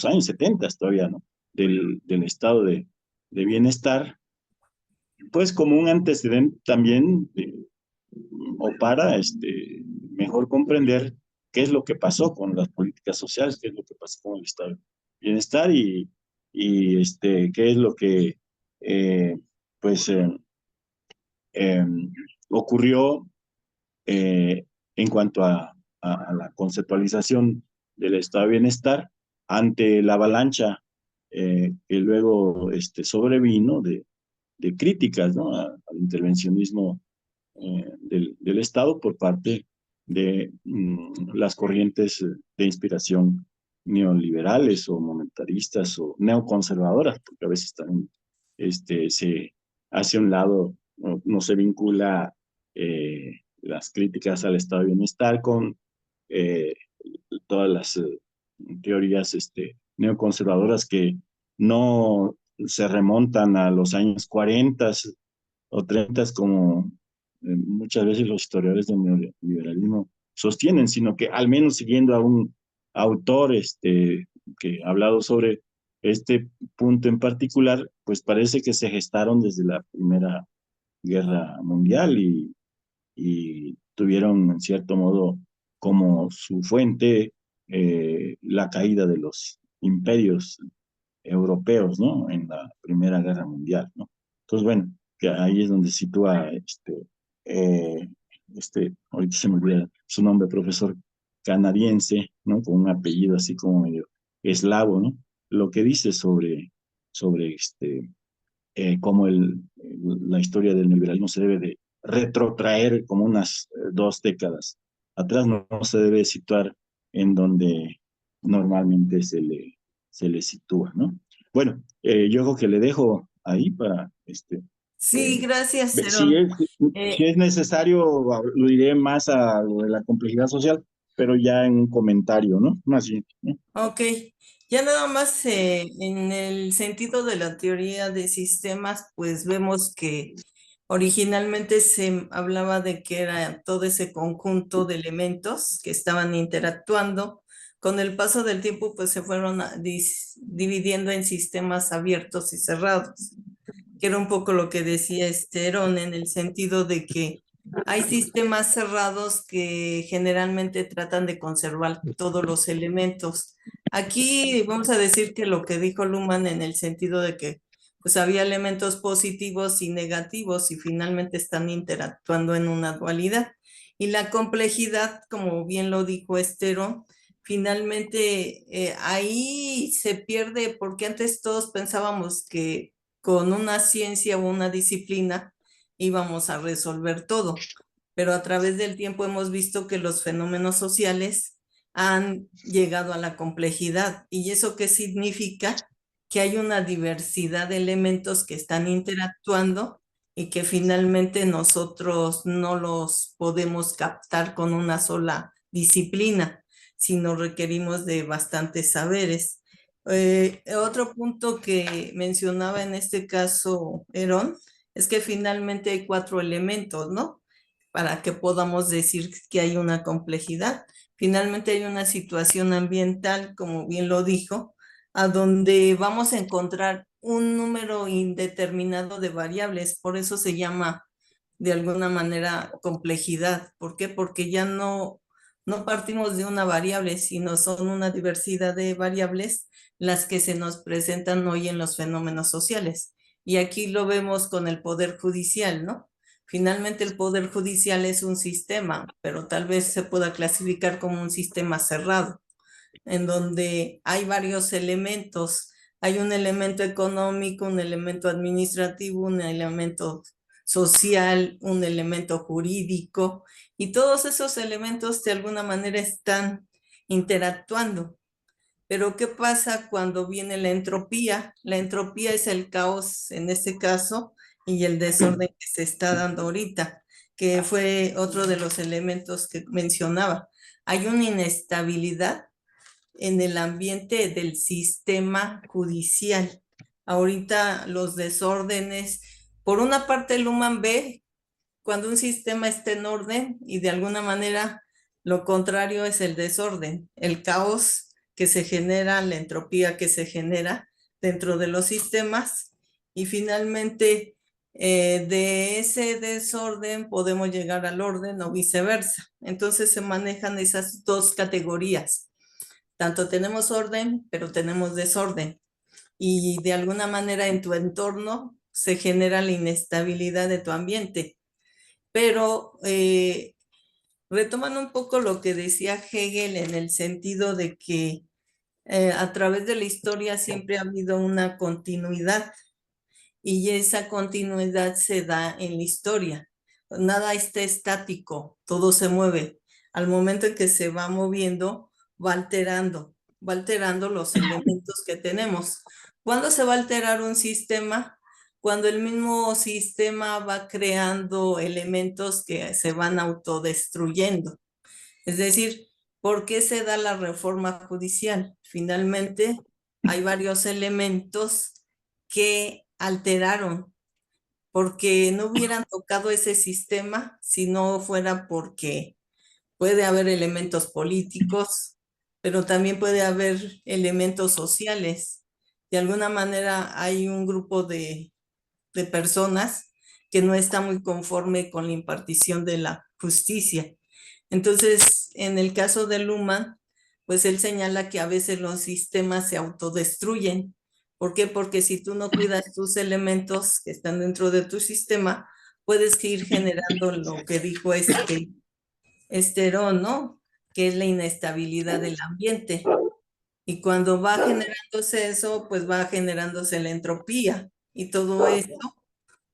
años 70 todavía, ¿no? Del estado de bienestar, pues como un antecedente también o para mejor comprender qué es lo que pasó con las políticas sociales, qué es lo que pasó con el estado de bienestar y qué es lo que eh, pues eh, ocurrió en cuanto a la conceptualización del estado de bienestar ante la avalancha que luego sobrevino de críticas, ¿no? Al intervencionismo del Estado por parte de las corrientes de inspiración neoliberales o monetaristas o neoconservadoras, porque a veces también se hace a un lado, no se vincula las críticas al estado de bienestar con eh, todas las teorías neoconservadoras que no se remontan a los años 40 o 30 como muchas veces los historiadores del neoliberalismo sostienen, sino que al menos siguiendo a un autor que ha hablado sobre este punto en particular, pues parece que se gestaron desde la Primera Guerra Mundial y tuvieron en cierto modo como su fuente la caída de los imperios europeos, ¿no? En la Primera Guerra Mundial, ¿no? Entonces, bueno, que ahí es donde sitúa eh, ahorita se me olvida su nombre, profesor canadiense, ¿no? Con un apellido así como medio eslavo, ¿no? Lo que dice sobre cómo la historia del neoliberalismo se debe de retrotraer como unas 2 décadas atrás, no se debe situar en donde normalmente se le sitúa, ¿no? Bueno, yo creo que le dejo ahí para Sí, gracias, si Herón. es necesario, lo diré más a lo de la complejidad social, pero ya en un comentario, ¿no? Más bien, ¿no? Ok, ya nada más en el sentido de la teoría de sistemas, pues vemos que originalmente se hablaba de que era todo ese conjunto de elementos que estaban interactuando. Con el paso del tiempo, pues se fueron dividiendo en sistemas abiertos y cerrados, que era un poco lo que decía Herón, en el sentido de que hay sistemas cerrados que generalmente tratan de conservar todos los elementos. Aquí vamos a decir que lo que dijo Luhmann en el sentido de que pues había elementos positivos y negativos y finalmente están interactuando en una dualidad. Y la complejidad, como bien lo dijo Herón, finalmente ahí se pierde porque antes todos pensábamos que con una ciencia o una disciplina íbamos a resolver todo, pero a través del tiempo hemos visto que los fenómenos sociales han llegado a la complejidad. ¿Y eso qué significa? Que hay una diversidad de elementos que están interactuando y que finalmente nosotros no los podemos captar con una sola disciplina, sino requerimos de bastantes saberes. Otro punto que mencionaba en este caso Herón es que finalmente hay 4 elementos, ¿no? Para que podamos decir que hay una complejidad. Finalmente hay una situación ambiental, como bien lo dijo, a donde vamos a encontrar un número indeterminado de variables. Por eso se llama de alguna manera complejidad. ¿Por qué? Porque ya no partimos de una variable, sino son una diversidad de variables las que se nos presentan hoy en los fenómenos sociales. Y aquí lo vemos con el Poder Judicial, ¿no? Finalmente el Poder Judicial es un sistema, pero tal vez se pueda clasificar como un sistema cerrado, en donde hay varios elementos. Hay un elemento económico, un elemento administrativo, un elemento social, un elemento jurídico, y todos esos elementos de alguna manera están interactuando. Pero ¿qué pasa cuando viene la entropía? La entropía es el caos en este caso y el desorden que se está dando ahorita, que fue otro de los elementos que mencionaba. Hay una inestabilidad en el ambiente del sistema judicial. Ahorita los desórdenes, por una parte el Luhmann ve cuando un sistema está en orden y de alguna manera lo contrario es el desorden, el caos que se genera, la entropía que se genera dentro de los sistemas y finalmente de ese desorden podemos llegar al orden o viceversa. Entonces se manejan esas 2 categorías. Tanto tenemos orden, pero tenemos desorden. Y de alguna manera en tu entorno se genera la inestabilidad de tu ambiente. Pero retomando un poco lo que decía Hegel en el sentido de que a través de la historia siempre ha habido una continuidad y esa continuidad se da en la historia. nada está estático, todo se mueve. Al momento en que se va moviendo, va alterando los elementos que tenemos. ¿Cuándo se va a alterar un sistema? Cuando el mismo sistema va creando elementos que se van autodestruyendo. Es decir, ¿por qué se da la reforma judicial? Finalmente, hay varios elementos que alteraron, porque no hubieran tocado ese sistema si no fuera porque puede haber elementos políticos, pero también puede haber elementos sociales. De alguna manera hay un grupo de personas que no está muy conforme con la impartición de la justicia. Entonces, en el caso de Luhmann, pues él señala que a veces los sistemas se autodestruyen. ¿Por qué? Porque si tú no cuidas tus elementos que están dentro de tu sistema, puedes ir generando lo que dijo Esterón, ¿no? Que es la inestabilidad del ambiente. Y cuando va generándose eso, pues va generándose la entropía. Y todo esto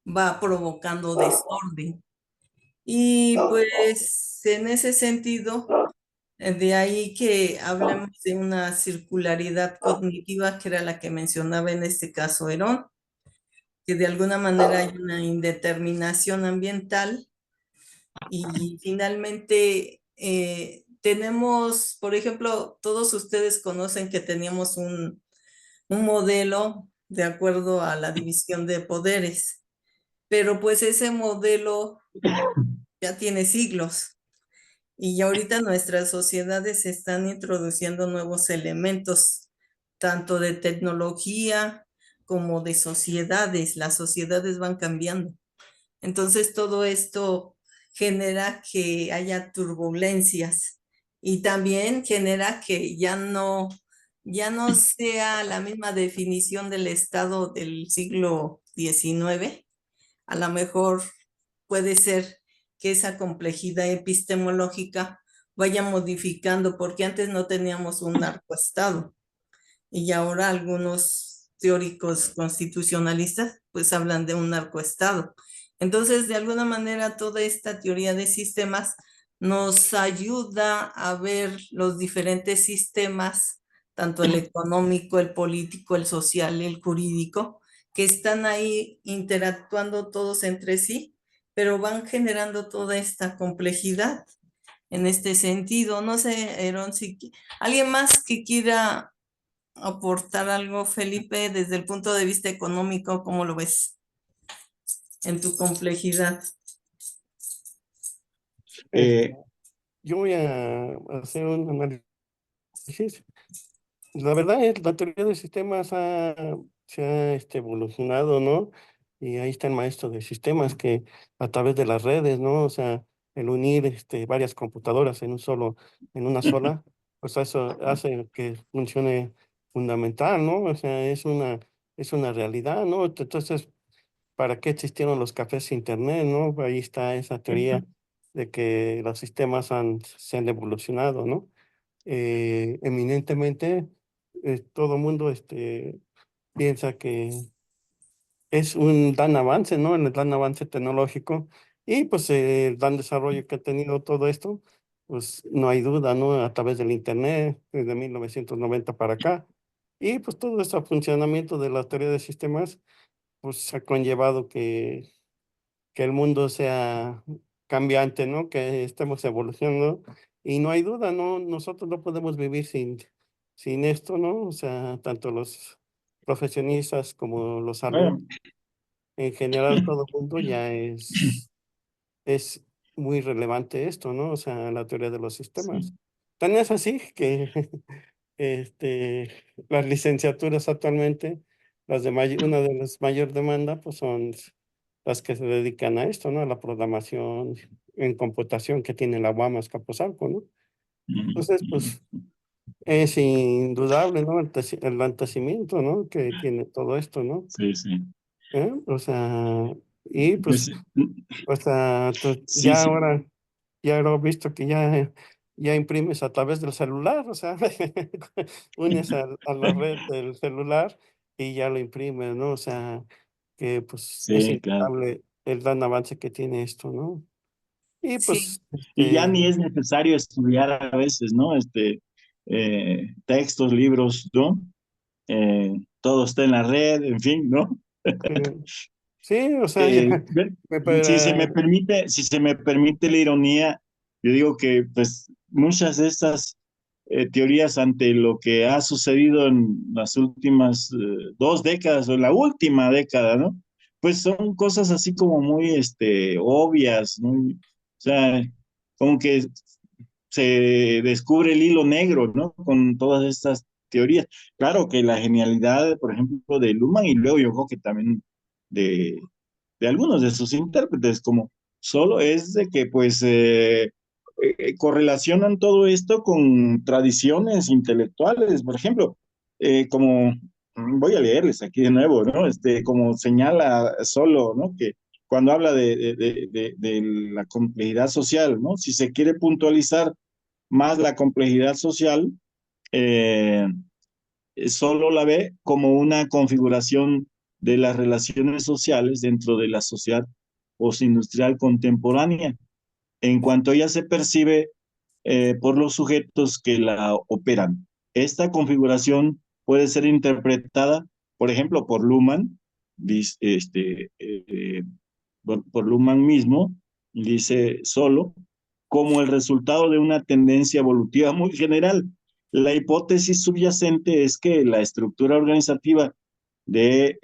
va provocando desorden. Y pues en ese sentido, de ahí que hablamos de una circularidad cognitiva, que era la que mencionaba en este caso Herón, que de alguna manera hay una indeterminación ambiental y finalmente tenemos, por ejemplo, todos ustedes conocen que teníamos un modelo de acuerdo a la división de poderes, pero pues ese modelo ya tiene siglos. Y ahorita nuestras sociedades están introduciendo nuevos elementos, tanto de tecnología como de sociedades. Las sociedades van cambiando. Entonces todo esto genera que haya turbulencias y también genera que ya no sea la misma definición del Estado del siglo XIX. A lo mejor puede ser que esa complejidad epistemológica vaya modificando, porque antes no teníamos un narcoestado y ahora algunos teóricos constitucionalistas pues hablan de un narcoestado. Entonces, de alguna manera, toda esta teoría de sistemas nos ayuda a ver los diferentes sistemas, tanto el económico, el político, el social, el jurídico, que están ahí interactuando todos entre sí, pero van generando toda esta complejidad en este sentido. No sé, Aaron, si alguien más que quiera aportar algo, Felipe, desde el punto de vista económico, ¿cómo lo ves en tu complejidad? Eh, Yo voy a hacer un análisis. La verdad es, la teoría de sistemas se ha evolucionado, ¿no? Y ahí está el maestro de sistemas que a través de las redes, ¿no? O sea, el unir varias computadoras en una sola, pues eso hace que funcione fundamental, ¿no? O sea, es una realidad, ¿no? Entonces, ¿para qué existieron los cafés internet, no? Ahí está esa teoría de que los sistemas se han evolucionado, ¿no? Eminentemente, todo mundo piensa que es un gran avance, ¿no? El gran avance tecnológico y pues el gran desarrollo que ha tenido todo esto, pues no hay duda, ¿no? A través del Internet, desde 1990 para acá. Y pues todo ese funcionamiento de la teoría de sistemas, pues ha conllevado que el mundo sea cambiante, ¿no? Que estemos evolucionando y no hay duda, ¿no? Nosotros no podemos vivir sin esto, ¿no? O sea, tanto los profesionistas como los alumnos, bueno, en general todo el mundo ya es muy relevante esto, ¿no? O sea, la teoría de los sistemas. sí. Tan es así que este, las licenciaturas actualmente, una de las mayor demanda, pues son las que se dedican a esto, ¿no? A la programación en computación que tiene la UAM Azcapotzalco, ¿no? Entonces, pues es indudable, ¿no? El antecimiento, ¿no? Que tiene todo esto, ¿no? Sí, sí. O sea, y pues, Sí, o sea, sí, sí. ya lo he visto que ya imprimes a través del celular, o sea, unes a la red del celular y ya lo imprimes, ¿no? O sea, que pues es Sí, claro. indudable el gran avance que tiene esto, ¿no? Y Sí, pues, Y ya ni es necesario estudiar a veces, ¿no? Textos, libros, ¿no? Todo está en la red, en fin, ¿no? eh, sí, o sea, ya, Ven, para, si se me permite la ironía, yo digo que pues muchas de estas teorías ante lo que ha sucedido en las últimas 2 décadas o en la última década, ¿no? Pues son cosas así como muy obvias, ¿no? O sea, como que se descubre el hilo negro, ¿no? Con todas estas teorías. Claro que la genialidad, por ejemplo, de Luhmann y luego yo creo que también de, de algunos de sus intérpretes, como solo es de que pues correlacionan todo esto con tradiciones intelectuales, por ejemplo, como voy a leerles aquí de nuevo, ¿no? Como señala Solo, ¿no? Que cuando habla de la complejidad social, ¿no? Si se quiere puntualizar más la complejidad social, eh, solo la ve como una configuración de las relaciones sociales dentro de la sociedad postindustrial contemporánea, en cuanto ella se percibe por los sujetos que la operan. Esta configuración puede ser interpretada, por ejemplo, por Luhmann, por Luhmann mismo, dice Solo, como el resultado de una tendencia evolutiva muy general. La hipótesis subyacente es que la estructura organizativa de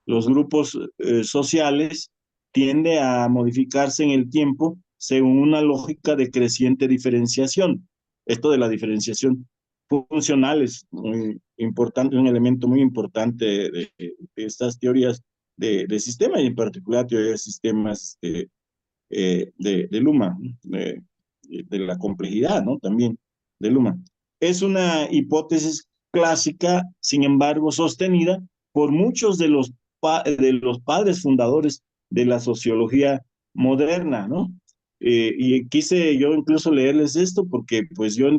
los grupos sociales tiende a modificarse en el tiempo según una lógica de creciente diferenciación. Esto de la diferenciación funcional es muy importante, un elemento muy importante de estas teorías de sistema y en particular teoría de sistemas de Luhmann, de la complejidad, ¿no? También de Luhmann. Es una hipótesis clásica, sin embargo, sostenida por muchos de los padres fundadores de la sociología moderna, ¿no? Y quise yo incluso leerles esto porque pues yo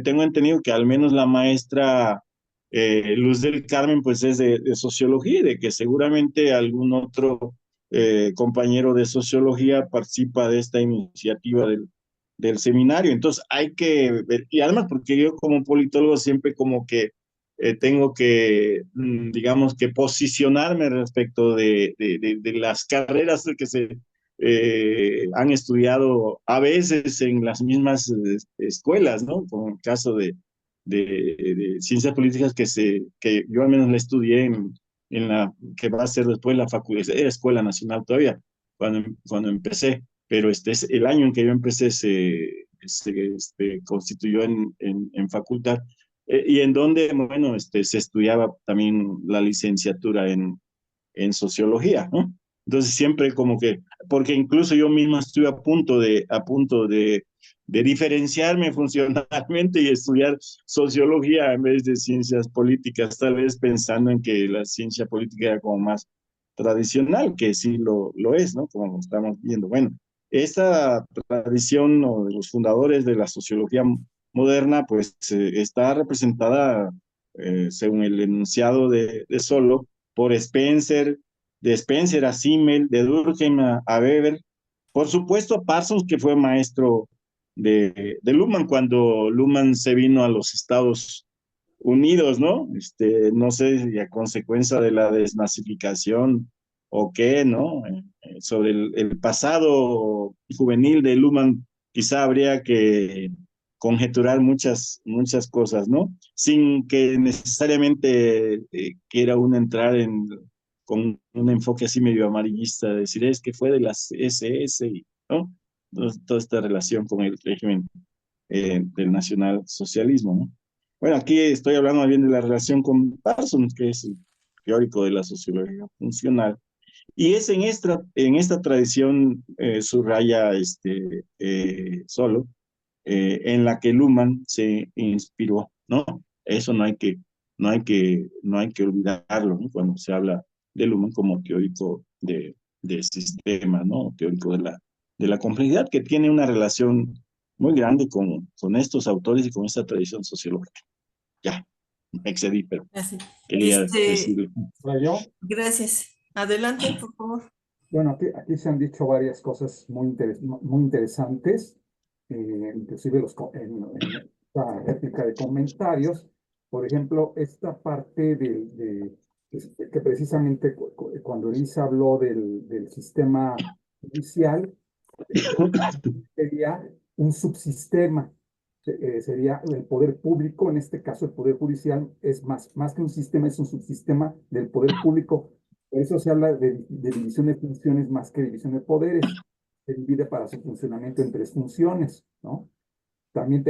tengo entendido que al menos la maestra Luz del Carmen pues es de sociología y de que seguramente algún otro compañero de sociología participa de esta iniciativa del seminario. Entonces hay que ver, y además porque yo como politólogo siempre como que tengo que, digamos, que posicionarme respecto de las carreras que se han estudiado a veces en las mismas escuelas, ¿no? Como el caso de ciencias políticas que yo al menos la estudié en la que va a ser después la facultad, era Escuela Nacional todavía, cuando empecé, pero este es el año en que yo empecé se constituyó en facultad, y en donde, bueno, se estudiaba también la licenciatura en sociología, ¿no? Entonces siempre como que, porque incluso yo mismo estuve a punto de diferenciarme funcionalmente y estudiar sociología en vez de ciencias políticas, tal vez pensando en que la ciencia política era como más tradicional, que sí lo es, ¿no? Como estamos viendo. Bueno, esta tradición o de los fundadores de la sociología moderna, pues está representada, según el enunciado de Solo, por Spencer, de Spencer a Simmel, de Durkheim a Weber, por supuesto a Parsons, que fue maestro de Luhmann cuando Luhmann se vino a los Estados Unidos, ¿no? No sé si a consecuencia de la desnazificación o qué, ¿no? Sobre el pasado juvenil de Luhmann, quizá habría que conjeturar muchas cosas, ¿no? Sin que necesariamente quiera uno entrar con un enfoque así medio amarillista, decir es que fue de las SS, ¿no? Toda esta relación con el régimen del nacionalsocialismo, ¿no? Bueno, aquí estoy hablando más bien de la relación con Parsons, que es el teórico de la sociología funcional. Y es en esta tradición, subraya Solo, en la que Luhmann se inspiró, ¿no? Eso no hay que olvidarlo, ¿no? Cuando se habla de Luhmann como teórico de sistema, ¿no? Teórico de la complejidad, que tiene una relación muy grande con estos autores y con esta tradición sociológica. Ya, me excedí, pero así. quería decirlo. ¿Para yo? Gracias. Adelante, por favor. Bueno, aquí se han dicho varias cosas muy interesantes, inclusive en esta réplica de comentarios. Por ejemplo, esta parte que precisamente cuando Elisa habló del sistema judicial, sería un subsistema, sería el poder público, en este caso el poder judicial es más que un sistema, es un subsistema del poder público. Por eso se habla de división de funciones más que división de poderes. Se divide para su funcionamiento en tres funciones, ¿no? También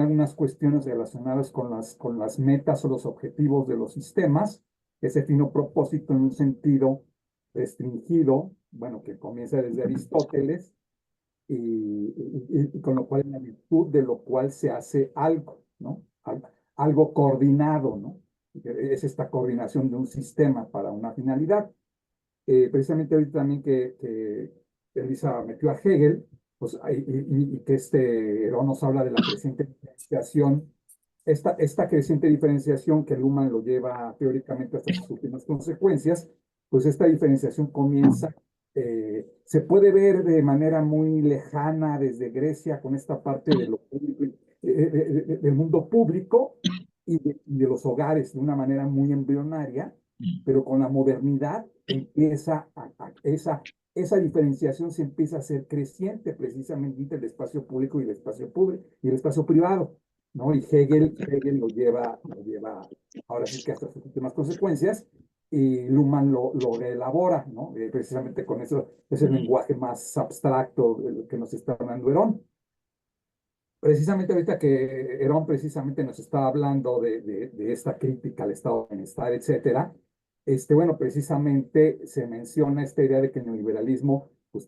algunas cuestiones relacionadas con las metas o los objetivos de los sistemas, ese fino propósito en un sentido restringido, bueno, que comienza desde Aristóteles, y con lo cual, en la virtud de lo cual se hace algo, ¿no? Algo coordinado, ¿no? Es esta coordinación de un sistema para una finalidad. Precisamente ahorita también que Elisa metió a Hegel, pues, y que Herón nos habla de la creciente diferenciación, esta creciente diferenciación que Luhmann lo lleva teóricamente hasta sus últimas consecuencias, pues esta diferenciación comienza, se puede ver de manera muy lejana desde Grecia con esta parte de lo público, del mundo público y de los hogares de una manera muy embrionaria, pero con la modernidad empieza esa diferenciación se empieza a hacer creciente precisamente entre el espacio público y el espacio público y el espacio privado, ¿no? Y Hegel lo lleva ahora sí que hasta sus últimas consecuencias, y Luhmann lo elabora, ¿no? Precisamente con ese lenguaje más abstracto que nos está dando Herón. Precisamente ahorita que Herón precisamente nos estaba hablando de esta crítica al estado de bienestar, etcétera, bueno, precisamente se menciona esta idea de que el neoliberalismo, pues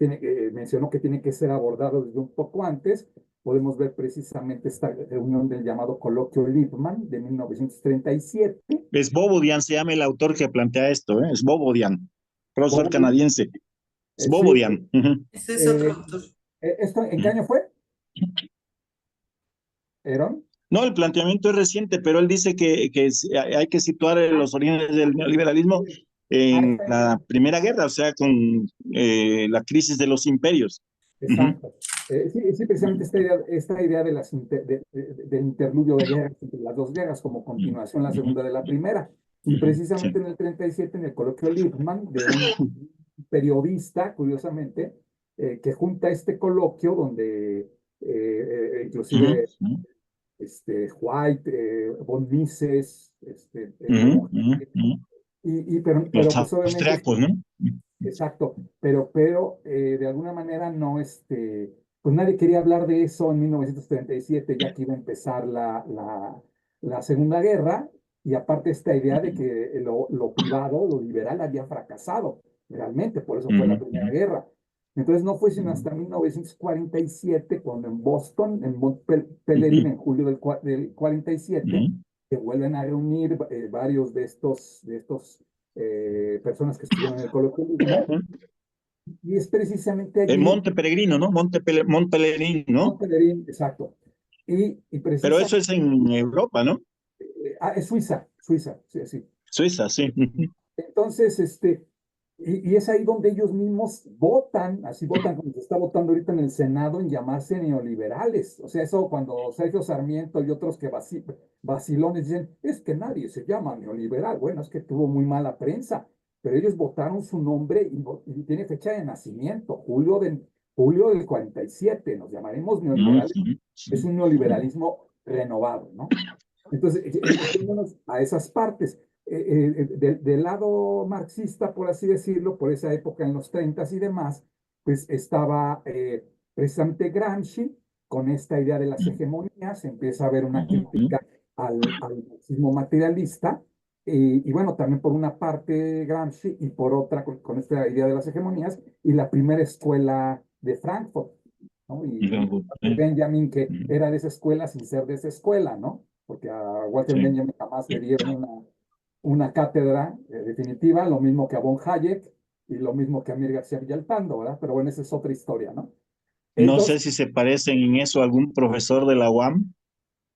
mencionó que tiene que ser abordado desde un poco antes. Podemos ver precisamente esta reunión del llamado Coloquio Lippmann de 1937. Es Bobodian, se llama el autor que plantea esto, ¿eh? Es Bobodian, profesor canadiense. Es Bobodian. Sí. Ese es otro autor. ¿Esto en qué año fue? ¿Herón? No, el planteamiento es reciente, pero él dice que hay que situar los orígenes del neoliberalismo en la Primera Guerra, o sea, con la crisis de los imperios. Exacto. Sí, precisamente esta idea del interludio de guerras, entre las dos guerras, como continuación la segunda de la primera. Y precisamente en el 37, en el coloquio Lippmann, de un periodista, curiosamente, que junta este coloquio donde inclusive White, von Mises, pero Los pues obviamente, austriacos, ¿no? exacto, pero de alguna manera no, pues nadie quería hablar de eso en 1937, ya que iba a empezar la Segunda Guerra, y aparte esta idea de que lo privado, lo liberal había fracasado realmente, por eso fue la Primera Guerra. Entonces no fue sino hasta 1947, cuando en Boston, en Mont Pelerin, en julio del 47, se vuelven a reunir varios de estos personas que estuvieron en el coloquio Lippmann, y es precisamente allí. En Monte Peregrino, ¿no? Monte Pelerín, ¿no? Monte Pelerin, exacto. Y Pero eso es en Europa, ¿no? Es Suiza, sí. Suiza, sí. Entonces, y es ahí donde ellos mismos votan, así votan como se está votando ahorita en el Senado, en llamarse neoliberales. O sea, eso cuando Sergio Sarmiento y otros que vacilones dicen, es que nadie se llama neoliberal. Bueno, es que tuvo muy mala prensa, pero ellos votaron su nombre y tiene fecha de nacimiento, julio del 47, nos llamaremos neoliberales. Es un neoliberalismo renovado, ¿no? Entonces, yéndonos a esas partes. Del lado marxista, por así decirlo, por esa época en los 30 y demás, pues estaba precisamente Gramsci con esta idea de las hegemonías, empieza a haber una crítica al marxismo materialista, y bueno, también por una parte Gramsci y por otra con esta idea de las hegemonías, y la primera escuela de Frankfurt, ¿no? Y Benjamin, que era de esa escuela sin ser de esa escuela, ¿no? Porque a Walter Benjamin jamás le dieron una cátedra definitiva, lo mismo que a von Hayek y lo mismo que a Mir García Villalpando, ¿verdad? Pero bueno, esa es otra historia, ¿no? No sé si se parecen en eso a algún profesor de la UAM.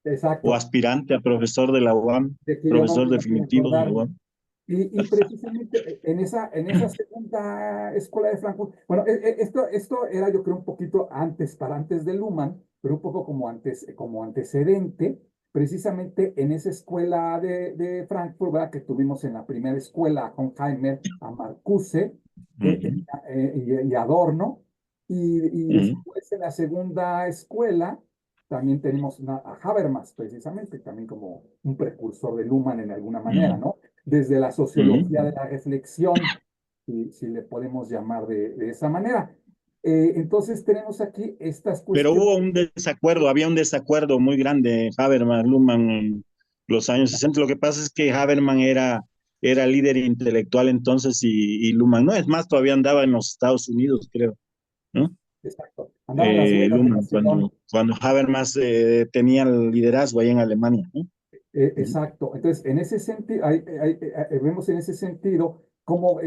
Exacto. O aspirante a profesor de la UAM, profesor definitivo de la UAM. Y precisamente en esa segunda escuela de Frankfurt, bueno, esto era yo creo un poquito antes, para antes de Luhmann, pero un poco como antecedente, precisamente en esa escuela de Frankfurt, ¿verdad? Que tuvimos en la primera escuela a Horkheimer, a Marcuse y Adorno, y después en la segunda escuela también tenemos a Habermas, precisamente, también como un precursor de Luhmann en alguna manera, ¿no? Desde la sociología de la reflexión, si le podemos llamar de esa manera. Entonces tenemos aquí estas Pero cuestiones. hubo un desacuerdo, había un desacuerdo muy grande, Habermas, Luhmann, en los años 60. Lo que pasa es que Habermas era líder intelectual entonces y Luhmann, no, es más, todavía andaba en los Estados Unidos, creo, ¿no? Exacto. Andaban las huellas de Luhmann, Nación. cuando Habermas tenía el liderazgo ahí en Alemania, ¿no? Exacto. Entonces, en ese sentido, vemos en ese sentido cómo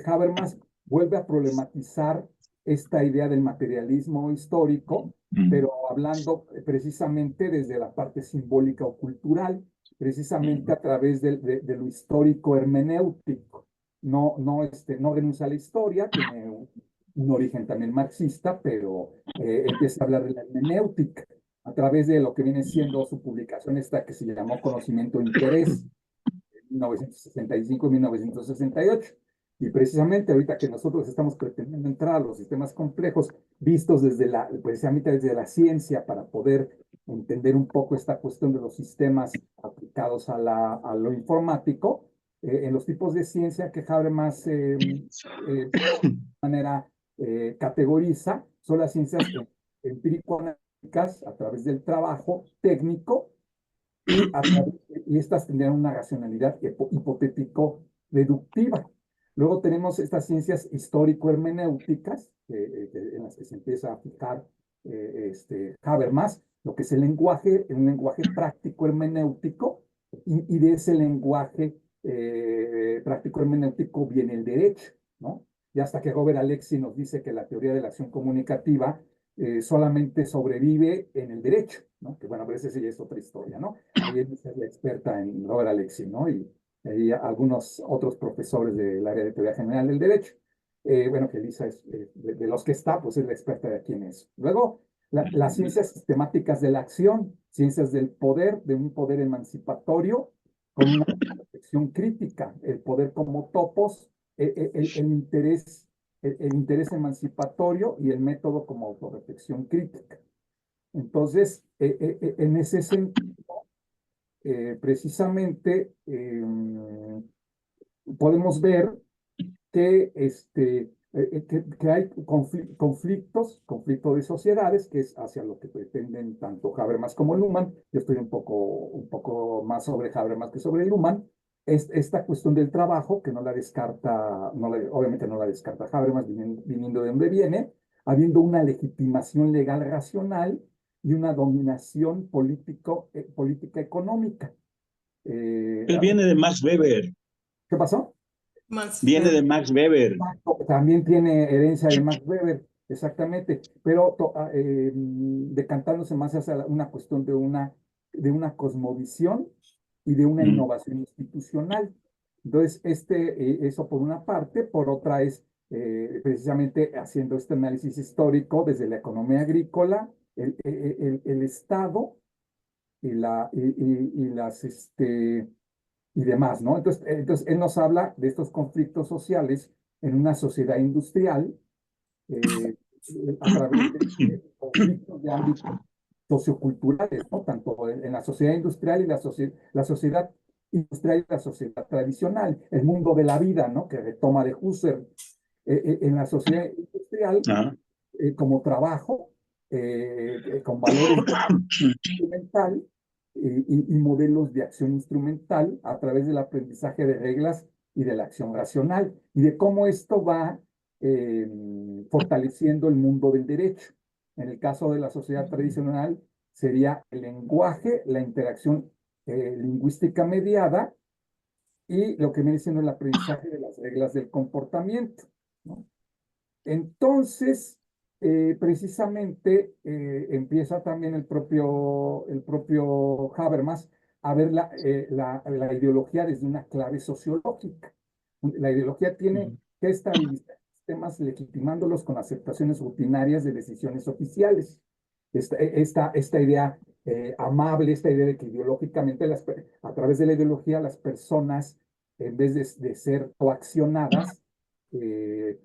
Habermas vuelve a problematizar esta idea del materialismo histórico, Mm, pero hablando precisamente desde la parte simbólica o cultural, precisamente mm, a través de lo histórico hermenéutico. No renuncia a la historia, tiene un origen también marxista, pero empieza a hablar de la hermenéutica a través de lo que viene siendo su publicación esta que se llamó Conocimiento e Interés, 1965 y 1968. Y precisamente ahorita que nosotros estamos pretendiendo entrar a los sistemas complejos, vistos precisamente desde la ciencia, para poder entender un poco esta cuestión de los sistemas aplicados a lo informático, en los tipos de ciencia que Habermas de manera categoriza, son las ciencias empírico-analíticas a través del trabajo técnico y estas tendrían una racionalidad hipotético-deductiva. Luego tenemos estas ciencias histórico-hermenéuticas en las que se empieza a fijar Habermas, lo que es el lenguaje, un lenguaje práctico hermenéutico, y de ese lenguaje práctico hermenéutico viene el derecho, ¿no? Y hasta que Robert Alexy nos dice que la teoría de la acción comunicativa solamente sobrevive en el derecho, ¿no? Que bueno, pero esa sí es otra historia, ¿no? Ahí es la experta en Robert Alexy, ¿no? Y algunos otros profesores del área de teoría general del derecho. Bueno, que Elisa es de los que está, pues es la experta de aquí en eso. Luego, las ciencias sistemáticas de la acción, ciencias del poder, de un poder emancipatorio, con una reflexión crítica, el poder como topos, interés el interés emancipatorio y el método como autorreflexión crítica. Entonces, en ese sentido, precisamente podemos ver que, que hay conflicto de sociedades, que es hacia lo que pretenden tanto Habermas como Luhmann. Yo estoy un poco más sobre Habermas que sobre Luhmann. Esta cuestión del trabajo, que no la descarta, obviamente no la descarta Habermas, viniendo de donde viene, habiendo una legitimación legal racional y una dominación política económica. Él viene de Max Weber, ¿Qué pasó? Más, viene de Max Weber. También tiene herencia de Max Weber, exactamente, pero decantándose más hacia una cuestión de una cosmovisión y de una Mm, innovación institucional. Entonces, eso por una parte, por otra es precisamente haciendo este análisis histórico desde la economía agrícola, el Estado y las, y demás, ¿no? Entonces, él nos habla de estos conflictos sociales en una sociedad industrial eh, a través de conflictos de ámbitos socioculturales, ¿no? Tanto en la sociedad industrial y la sociedad industrial y la sociedad tradicional, el mundo de la vida, ¿no? Que retoma de Husserl. En la sociedad industrial, ah, como trabajo, con valores instrumental y modelos de acción instrumental a través del aprendizaje de reglas y de la acción racional, y de cómo esto va fortaleciendo el mundo del derecho. En el caso de la sociedad tradicional, sería el lenguaje, la interacción lingüística mediada y lo que viene siendo el aprendizaje de las reglas del comportamiento, ¿no? Entonces, precisamente empieza también el propio Habermas a ver la ideología desde una clave sociológica. La ideología tiene que estabilizar sistemas legitimándolos con aceptaciones rutinarias de decisiones oficiales. Esta idea amable, esta idea de que ideológicamente a través de la ideología las personas, en vez de ser coaccionadas,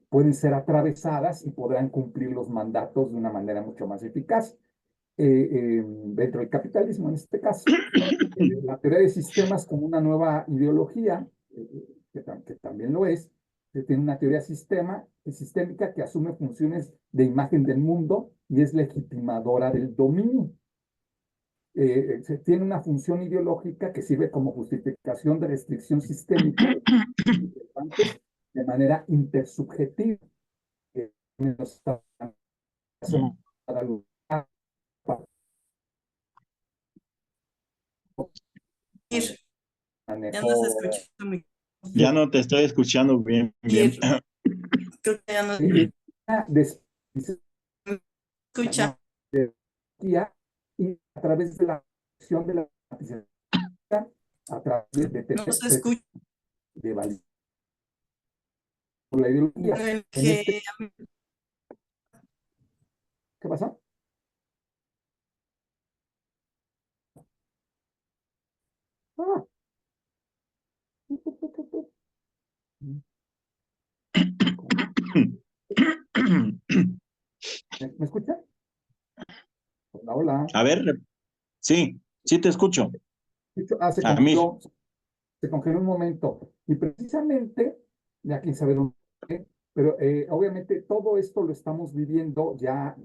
pueden ser atravesadas y podrán cumplir los mandatos de una manera mucho más eficaz. Dentro del capitalismo, en este caso, la teoría de sistemas como una nueva ideología, que también lo es, que tiene una teoría sistémica que asume funciones de imagen del mundo y es legitimadora del dominio. Tiene una función ideológica que sirve como justificación de restricción sistémica de manera intersubjetiva. Ya no se escucha. Ya no te estoy escuchando bien. Creo que ya no escucha. Y a través de la acción de la a través No se escucha. de validar la ideología. ¿Qué pasó? ¿Me escucha? Hola, hola. A ver, sí te escucho. A mí. Se congeló un momento. Y precisamente, ya quién sabe dónde, pero obviamente todo esto lo estamos viviendo ya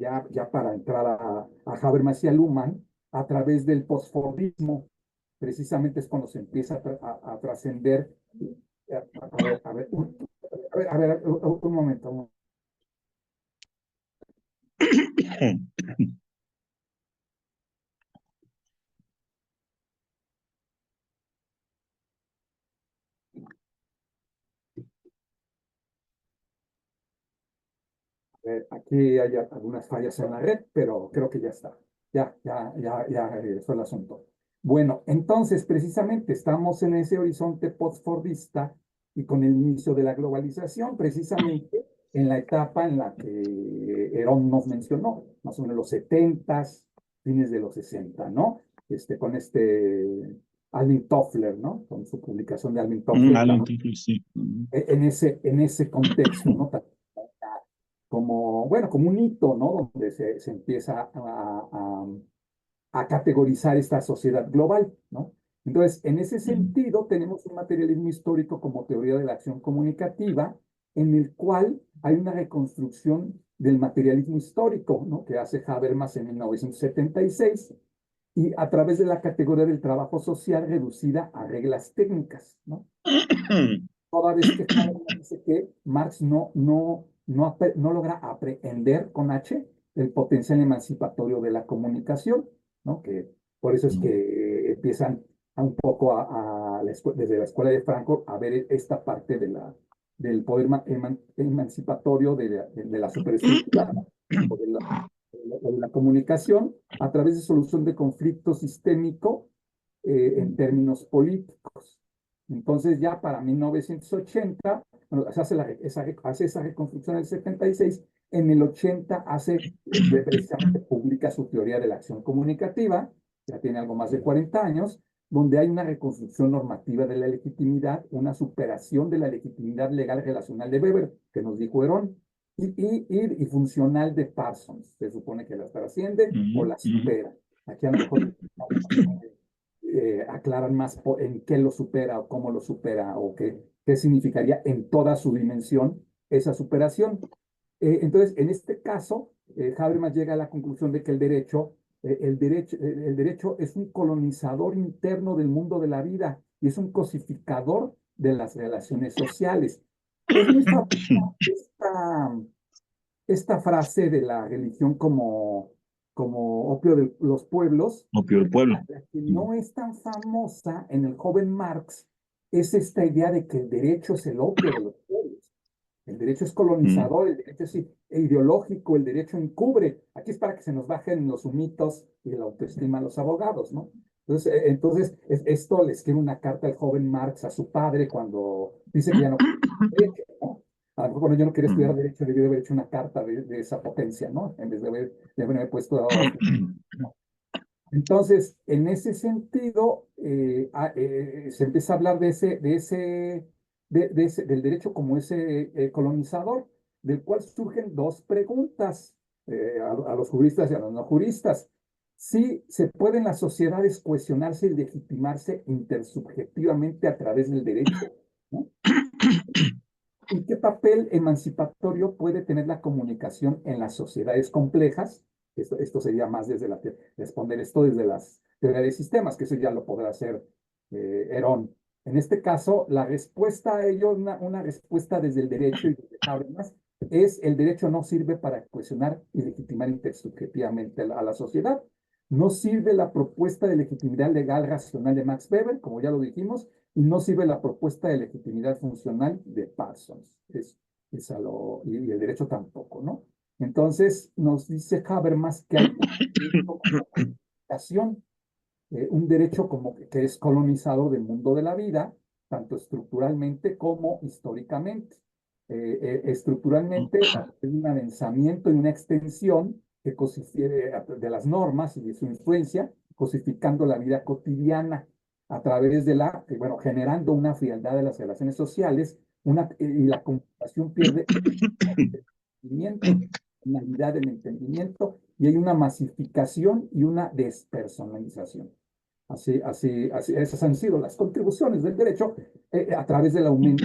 para entrar a Habermas y a Luhmann a través del postfordismo. Precisamente es cuando se empieza a trascender. A ver, un momento. Aquí hay algunas fallas en la red, pero creo que ya está. Ya fue el asunto. Bueno, entonces precisamente estamos en ese horizonte postfordista y con el inicio de la globalización, precisamente en la etapa en la que Herón nos mencionó, más o menos los 70s, fines de los 60, ¿no? Con Alvin Toffler, ¿no? Con su publicación de Alvin Toffler. Sí. En ese contexto, ¿no? Como un hito, ¿no? Donde se empieza a categorizar esta sociedad global, ¿no? Entonces, en ese sentido, tenemos un materialismo histórico como teoría de la acción comunicativa, en el cual hay una reconstrucción del materialismo histórico, ¿no? Que hace Habermas en 1976, y a través de la categoría del trabajo social reducida a reglas técnicas, ¿no? Toda vez que Habermas dice que Marx no logra aprehender con H el potencial emancipatorio de la comunicación, ¿no? Que por eso es que empiezan un poco desde la escuela de Frankfurt a ver esta parte del poder emancipatorio de la superestructura, ¿no? de la comunicación a través de solución de conflicto sistémico en términos políticos. Entonces ya para 1980, bueno, se hace esa reconstrucción en el 76, en el 80 precisamente publica su teoría de la acción comunicativa, ya tiene algo más de 40 años, donde hay una reconstrucción normativa de la legitimidad, una superación de la legitimidad legal relacional de Weber, que nos dijo Herón, y funcional de Parsons. Se supone que la trasciende o la supera. Aquí a lo mejor aclaran más en qué lo supera o cómo lo supera o qué significaría en toda su dimensión esa superación. Entonces, en este caso, Habermas llega a la conclusión de que el derecho es un colonizador interno del mundo de la vida y es un cosificador de las relaciones sociales. Es muy famosa esta frase de la religión como opio de los pueblos. Opio del pueblo. La que no es tan famosa en el joven Marx es esta idea de que el derecho es el opio de los pueblos. El derecho es colonizador, el derecho es ideológico, el derecho encubre. Aquí es para que se nos bajen los humitos y la autoestima a los abogados, ¿no? Esto le escribe una carta al joven Marx a su padre cuando dice que ya no quiere estudiar derecho, ¿no? A lo mejor cuando yo no quería estudiar derecho, debí de haber hecho una carta de esa potencia, ¿no? En vez de haberme puesto a... Entonces, en ese sentido, se empieza a hablar del derecho como ese colonizador, del cual surgen dos preguntas a los juristas y a los no juristas. Si se pueden las sociedades cohesionarse y legitimarse intersubjetivamente a través del derecho, ¿no? ¿Y qué papel emancipatorio puede tener la comunicación en las sociedades complejas? Esto sería más responder esto desde las teorías de sistemas, que eso ya lo podrá hacer Herón. En este caso, la respuesta a ello, una respuesta desde el derecho y desde Habermas, es el derecho no sirve para cohesionar y legitimar intersubjetivamente a la sociedad. No sirve la propuesta de legitimidad legal racional de Max Weber, como ya lo dijimos, y no sirve la propuesta de legitimidad funcional de Parsons. Y el derecho tampoco, ¿no? Entonces, nos dice Habermas que hay un derecho como que es colonizador del mundo de la vida, tanto estructuralmente como históricamente. Estructuralmente, hay un adensamiento y una extensión que de las normas y de su influencia, cosificando la vida cotidiana a través de generando una frialdad de las relaciones sociales, y la comunicación pierde una unidad del entendimiento, y hay una masificación y una despersonalización. Esas han sido las contribuciones del derecho a través del aumento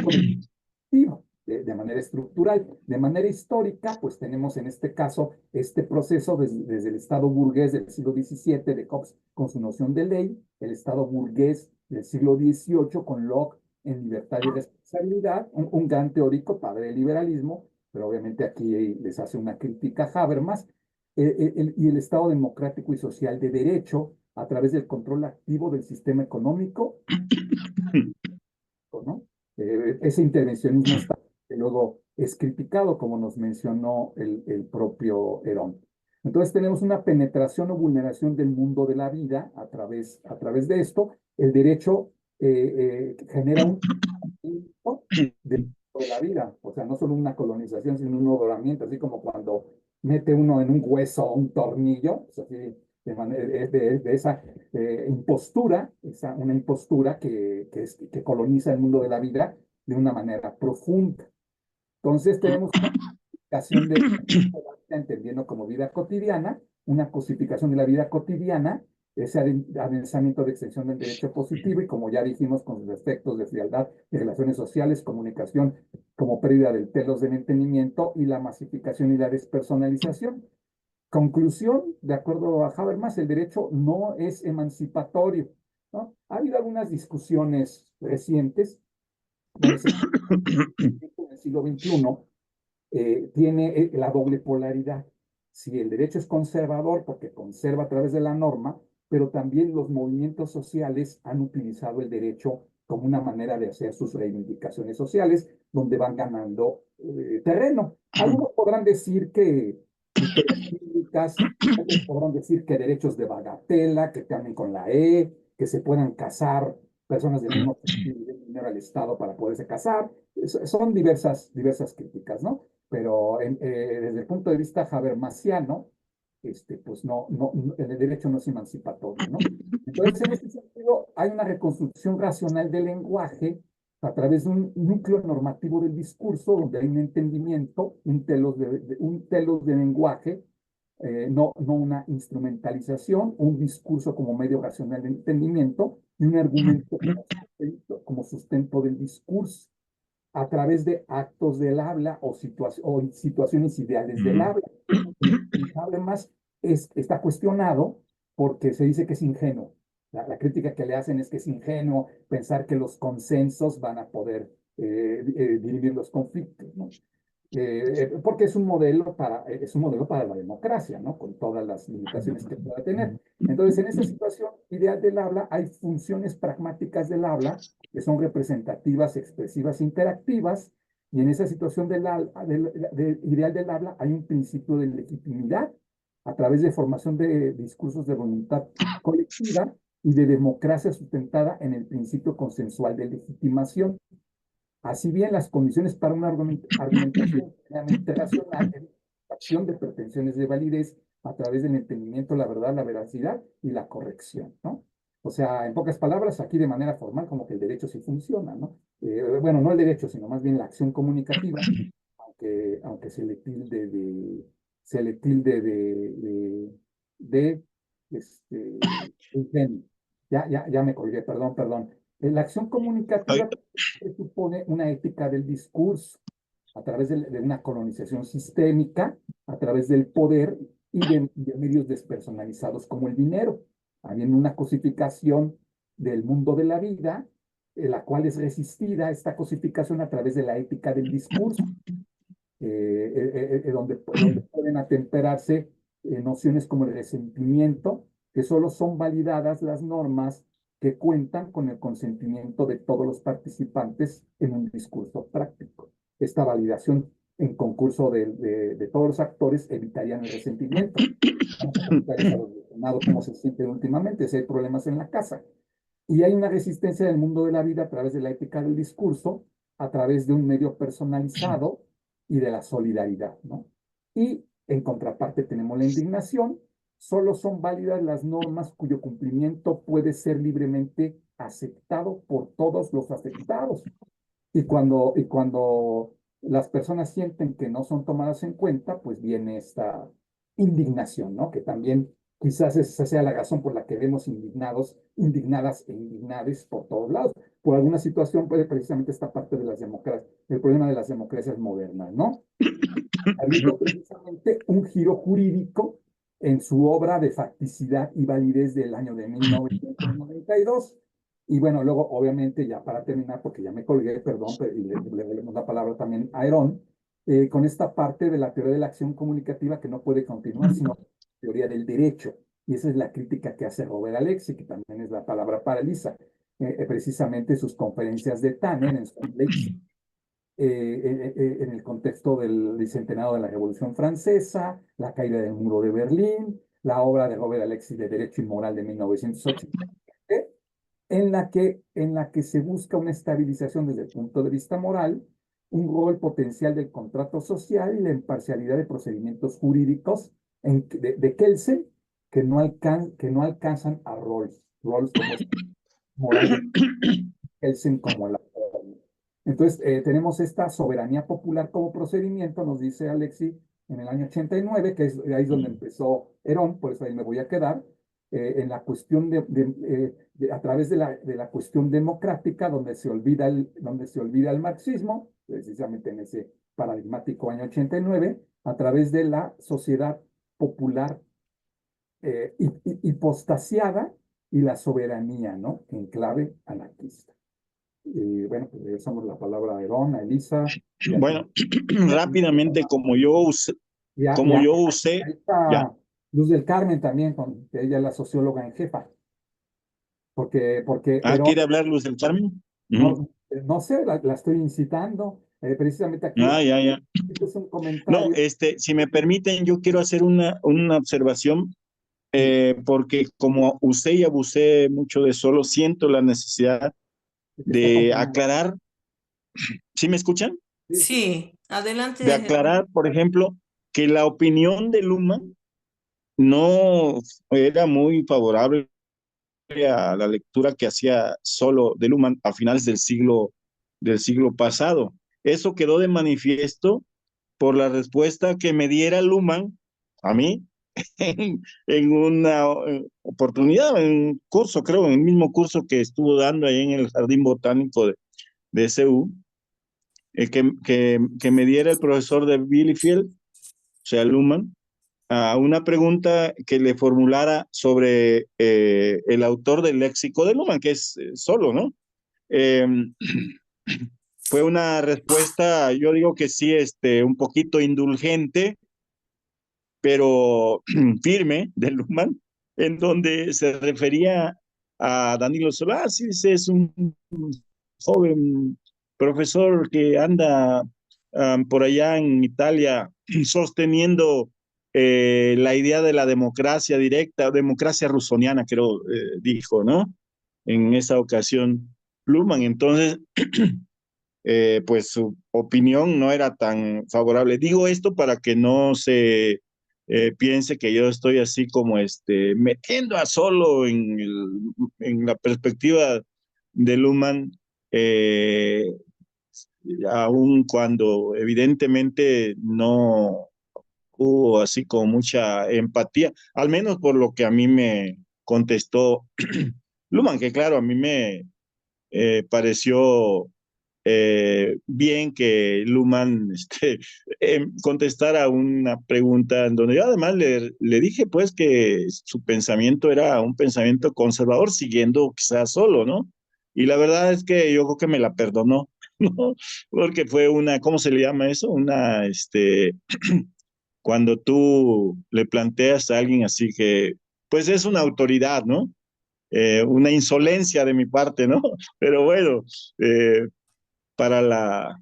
de manera estructural. De manera histórica, pues tenemos en este caso este proceso desde el Estado burgués del siglo XVII de Hobbes con su noción de ley, el Estado burgués del siglo XVIII con Locke en libertad y responsabilidad, un gran teórico, padre del liberalismo, pero obviamente aquí les hace una crítica a Habermas, y el Estado democrático y social de derecho a través del control activo del sistema económico, ¿no? Ese intervencionismo está, que luego es criticado, como nos mencionó el propio Herón. Entonces tenemos una penetración o vulneración del mundo de la vida a través de esto. El derecho genera un de la vida, o sea, no solo una colonización, sino un odoramiento, así como cuando mete uno en un hueso un tornillo, pues así, de esa impostura, una impostura que coloniza el mundo de la vida de una manera profunda. Entonces tenemos una cosificación de entendiendo como vida cotidiana, una cosificación de la vida cotidiana, ese adensamiento de extensión del derecho positivo, y como ya dijimos, con sus efectos de frialdad y relaciones sociales, comunicación como pérdida del telos del entendimiento, y la masificación y la despersonalización. Conclusión, de acuerdo a Habermas, el derecho no es emancipatorio, ¿no? Ha habido algunas discusiones recientes donde en el siglo XXI tiene la doble polaridad. Si el derecho es conservador porque conserva a través de la norma, pero también los movimientos sociales han utilizado el derecho como una manera de hacer sus reivindicaciones sociales, donde van ganando terreno. Algunos podrán decir que públicas, otros podrán decir que derechos de bagatela, que terminen con la E, que se puedan casar personas del mismo sexo y den dinero al Estado para poderse casar. Son diversas críticas, ¿no? Pero desde el punto de vista habermasiano, pues el derecho no es emancipatorio, ¿no? Entonces, en ese sentido, hay una reconstrucción racional del lenguaje a través de un núcleo normativo del discurso, donde hay un entendimiento, un telos de lenguaje, no una instrumentalización, un discurso como medio racional de entendimiento y un argumento como sustento del discurso a través de actos del habla o situaciones ideales del habla. Además, está cuestionado porque se dice que es ingenuo. La crítica que le hacen es que es ingenuo pensar que los consensos van a poder dirimir los conflictos, ¿no? Porque es un modelo para la democracia, ¿no? Con todas las limitaciones que pueda tener. Entonces, en esa situación ideal del habla, hay funciones pragmáticas del habla que son representativas, expresivas, interactivas, y en esa situación ideal del habla hay un principio de legitimidad a través de formación de discursos de voluntad colectiva y de democracia sustentada en el principio consensual de legitimación. Así bien, las condiciones para una argumentación plenamente racional es la acción de pretensiones de validez a través del entendimiento, la verdad, la veracidad y la corrección, ¿no? O sea, en pocas palabras, aquí de manera formal, como que el derecho sí funciona, ¿no? Bueno, no el derecho, sino más bien la acción comunicativa, aunque se le tilde de ingenio. Ya me colgué, perdón. La acción comunicativa presupone una ética del discurso a través de una colonización sistémica, a través del poder y de medios despersonalizados como el dinero, habiendo una cosificación del mundo de la vida, la cual es resistida, esta cosificación, a través de la ética del discurso, donde pueden atemperarse nociones como el resentimiento, que solo son validadas las normas que cuentan con el consentimiento de todos los participantes en un discurso práctico. Esta validación en concurso de todos los actores evitarían el resentimiento. Vamos a preguntarles a los lesionados cómo se sienten últimamente, si hay problemas en la casa. Y hay una resistencia del mundo de la vida a través de la ética del discurso, a través de un medio personalizado y de la solidaridad, ¿no? Y en contraparte tenemos la indignación. Solo son válidas las normas cuyo cumplimiento puede ser libremente aceptado por todos los afectados. Y cuando las personas sienten que no son tomadas en cuenta, pues viene esta indignación, ¿no? Que también quizás esa sea la razón por la que vemos indignadas e indignades por todos lados. Por alguna situación puede precisamente esta parte de las democracias, el problema de las democracias modernas, ¿no? Habiendo precisamente un giro jurídico en su obra de facticidad y validez del año de 1992. Y bueno, luego, obviamente, ya para terminar, porque ya me colgué, perdón, y le damos la palabra también a Herón, con esta parte de la teoría de la acción comunicativa que no puede continuar, sino teoría del derecho. Y esa es la crítica que hace Robert Alexi, que también es la palabra para Lisa, precisamente sus conferencias de Tanner en su en el contexto del bicentenario de la Revolución Francesa, la caída del muro de Berlín, la obra de Robert Alexis de Derecho y Moral de 1987, en la que se busca una estabilización desde el punto de vista moral, un rol potencial del contrato social y la imparcialidad de procedimientos jurídicos de Kelsen que no alcanzan a Rawls como moral, Kelsen como la. Entonces, tenemos esta soberanía popular como procedimiento, nos dice Alexi en el año 89, que es ahí donde empezó Herón, por eso ahí me voy a quedar, en la cuestión a través de la cuestión democrática, donde se olvida el marxismo, precisamente en ese paradigmático año 89, a través de la sociedad popular hipostasiada y la soberanía, ¿no? En clave anarquista. Y bueno, pues regresamos la palabra a Herón, a Elisa. Bueno, rápidamente, como yo usé, ahí ya. está Luz del Carmen también, que ella es la socióloga en jefa. Porque Herón, ¿Quiere hablar Luz del Carmen? no sé, la estoy incitando. Precisamente aquí Ya. este es un No, comentario. si me permiten, yo quiero hacer una observación, porque como usé y abusé mucho de solo, siento la necesidad de aclarar. ¿Sí me escuchan? Sí, De adelante. aclarar, por ejemplo, que la opinión de Luhmann no era muy favorable a la lectura que hacía solo de Luhmann a finales del siglo pasado. Eso quedó de manifiesto por la respuesta que me diera Luhmann a mí en una oportunidad, en un curso, creo, en el mismo curso que estuvo dando ahí en el Jardín Botánico de SU, que me diera el profesor de Bielefeld, o sea, Luhmann, a una pregunta que le formulara sobre el autor del léxico de Luhmann, que es solo, ¿no? Eh, Fue una respuesta, yo digo que sí, un poquito indulgente, pero firme de Luhmann, en donde se refería a Danilo Solá. Sí, dice, es un joven profesor que anda por allá en Italia sosteniendo la idea de la democracia directa, democracia rusoniana, creo, dijo, ¿no? En esa ocasión, Luhmann. Entonces, pues su opinión no era tan favorable. Digo esto para que no se piense que yo estoy así como metiendo a solo en la perspectiva de Luhmann, eh, aun cuando evidentemente no hubo así como mucha empatía, al menos por lo que a mí me contestó Luhmann, que claro, a mí me pareció bien que Luhmann contestara una pregunta en donde yo además le dije pues que su pensamiento era un pensamiento conservador, siguiendo quizás solo, ¿no? Y la verdad es que yo creo que me la perdonó, ¿no? Porque fue una, ¿cómo se le llama eso? Cuando tú le planteas a alguien así que, pues es una autoridad, ¿no? Una insolencia de mi parte, ¿no? Pero bueno, eh, para la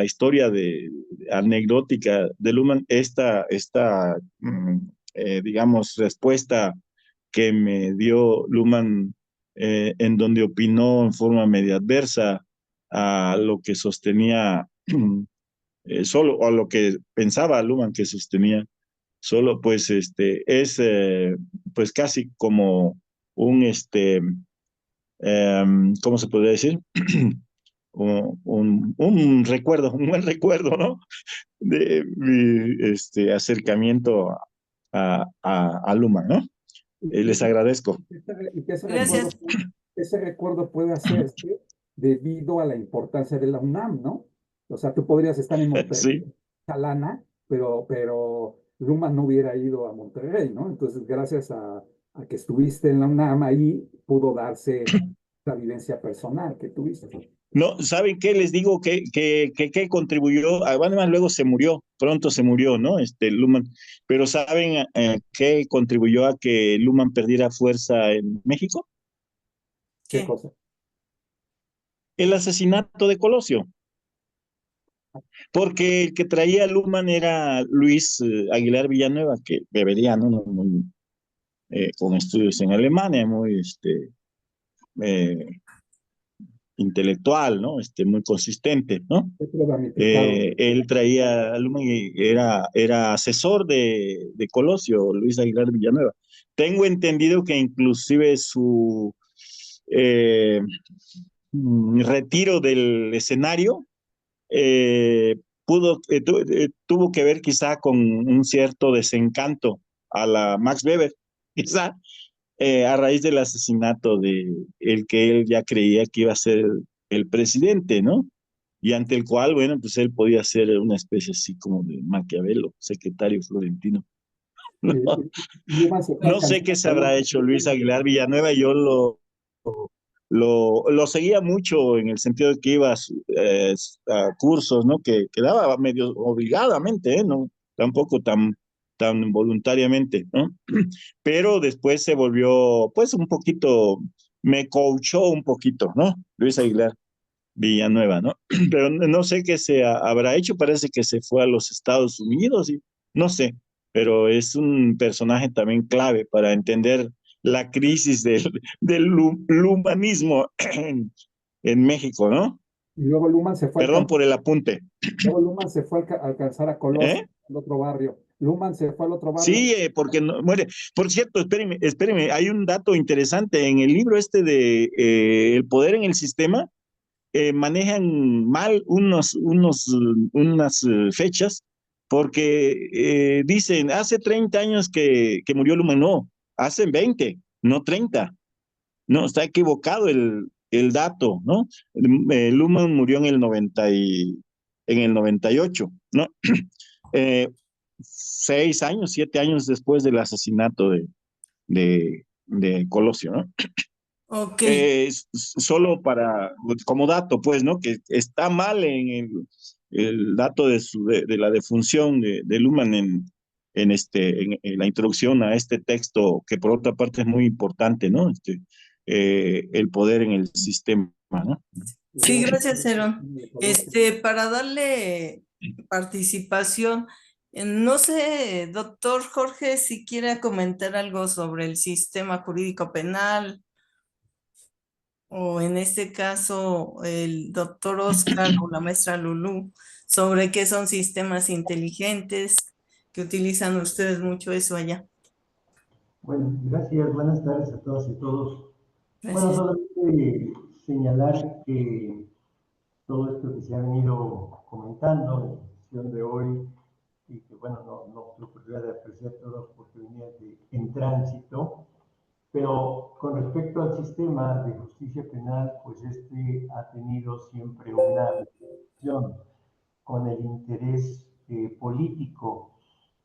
historia anecdótica de Luhmann, digamos, respuesta que me dio Luhmann, en donde opinó en forma media adversa a lo que sostenía solo, o a lo que pensaba Luhmann que sostenía solo, pues pues casi como un, ¿cómo se podría decir? Un recuerdo, un buen recuerdo, ¿no? De mi acercamiento a Luhmann, ¿no? Les agradezco. Y que Gracias. ese recuerdo puede hacerse debido a la importancia de la UNAM, ¿no? O sea, tú podrías estar en Monterrey, Sí, Salana, pero Luhmann no hubiera ido a Monterrey, ¿no? Entonces, gracias a que estuviste en la UNAM, ahí pudo darse la vivencia personal que tuviste. no, ¿saben qué? Les digo que contribuyó, además luego se murió, pronto se murió, ¿no? Luhmann, pero ¿saben qué contribuyó a que Luhmann perdiera fuerza en México? ¿Qué ¿Qué? cosa? El asesinato de Colosio, porque el que traía a Luhmann era Luis Aguilar Villanueva, que beberiano, ¿no? Muy, con estudios en Alemania, muy eh, intelectual, ¿no? Muy consistente, ¿no? Es lo damnificado. Él traía alumno y era asesor de Colosio, Luis Aguilar Villanueva. Tengo entendido que inclusive su eh, retiro del escenario tuvo que ver quizá con un cierto desencanto a la Max Weber, quizá a raíz del asesinato de el que él ya creía que iba a ser el presidente, ¿no? Y ante el cual, bueno, pues él podía ser una especie así como de Maquiavelo, secretario florentino. No, Luhmann se fue a no sé alcanzar qué a se habrá Colosio. hecho Luis Aguilar Villanueva, yo lo seguía mucho en el sentido de que iba a cursos, ¿no? Que daba medio obligadamente, ¿eh? No, tampoco tan voluntariamente, ¿no? Pero después se volvió, pues un poquito, me coachó un poquito, ¿no? Luis Aguilar Villanueva, ¿no? Pero no sé qué se habrá hecho, parece que se fue a los Estados Unidos y no sé, pero es un personaje también clave para entender la crisis del humanismo en México, ¿no? Y luego Luhmann se fue a Perdón alcanzar, por el apunte, luego Luhmann se fue a alcanzar a Colosio, ¿eh? el otro barrio. Luhmann se fue al otro barrio. Sí, porque no, muere. Por cierto, espérenme, hay un dato interesante en el libro de El poder en el sistema. Manejan mal unas fechas, porque dicen, hace 30 años que murió Luhmann, no, hace 20, no 30, no, está equivocado el dato, ¿no? Luhmann murió en el 98, ¿no? Eh, 6 años, 7 años después del asesinato de Colosio, ¿no? Ok. Solo como dato, pues, ¿no? Que está mal en el dato de la defunción de Luhmann en la introducción a este texto, que por otra parte es muy importante, ¿no? El poder en el sistema, ¿no? Y Sí, luego, gracias, Aaron. Colosio. Para darle participación, No sé, doctor Jorge, si quiere comentar algo sobre el sistema jurídico penal o en este caso el doctor Oscar o la maestra Lulú sobre qué son sistemas inteligentes, que utilizan ustedes mucho eso allá. Bueno, gracias, buenas tardes a todas y todos. Bueno, Gracias. solamente señalar que todo esto que se ha venido comentando en la sesión de hoy, y que bueno, no tuve oportunidad de apreciar todas las oportunidades en tránsito, pero con respecto al sistema de justicia penal, pues este ha tenido siempre una relación con el interés político,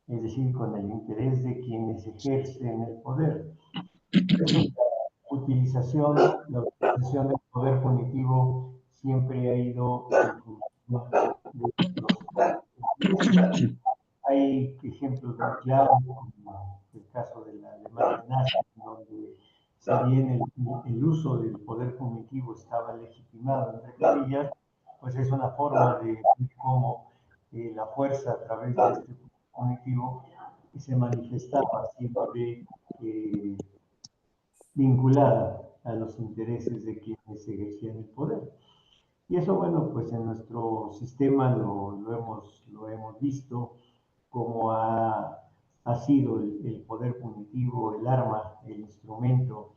es decir, con el interés de quienes ejercen el poder. Eso, la utilización del poder punitivo siempre ha ido en función de los intereses. Hay ejemplos muy claros, como el caso de la Alemania nazi, donde si bien el uso del poder punitivo estaba legitimado, entre comillas, pues es una forma de cómo la fuerza a través de este poder punitivo se manifestaba siempre vinculada a los intereses de quienes ejercían el poder. Y eso, bueno, pues en nuestro sistema lo hemos visto como ha sido el poder punitivo, el arma, el instrumento,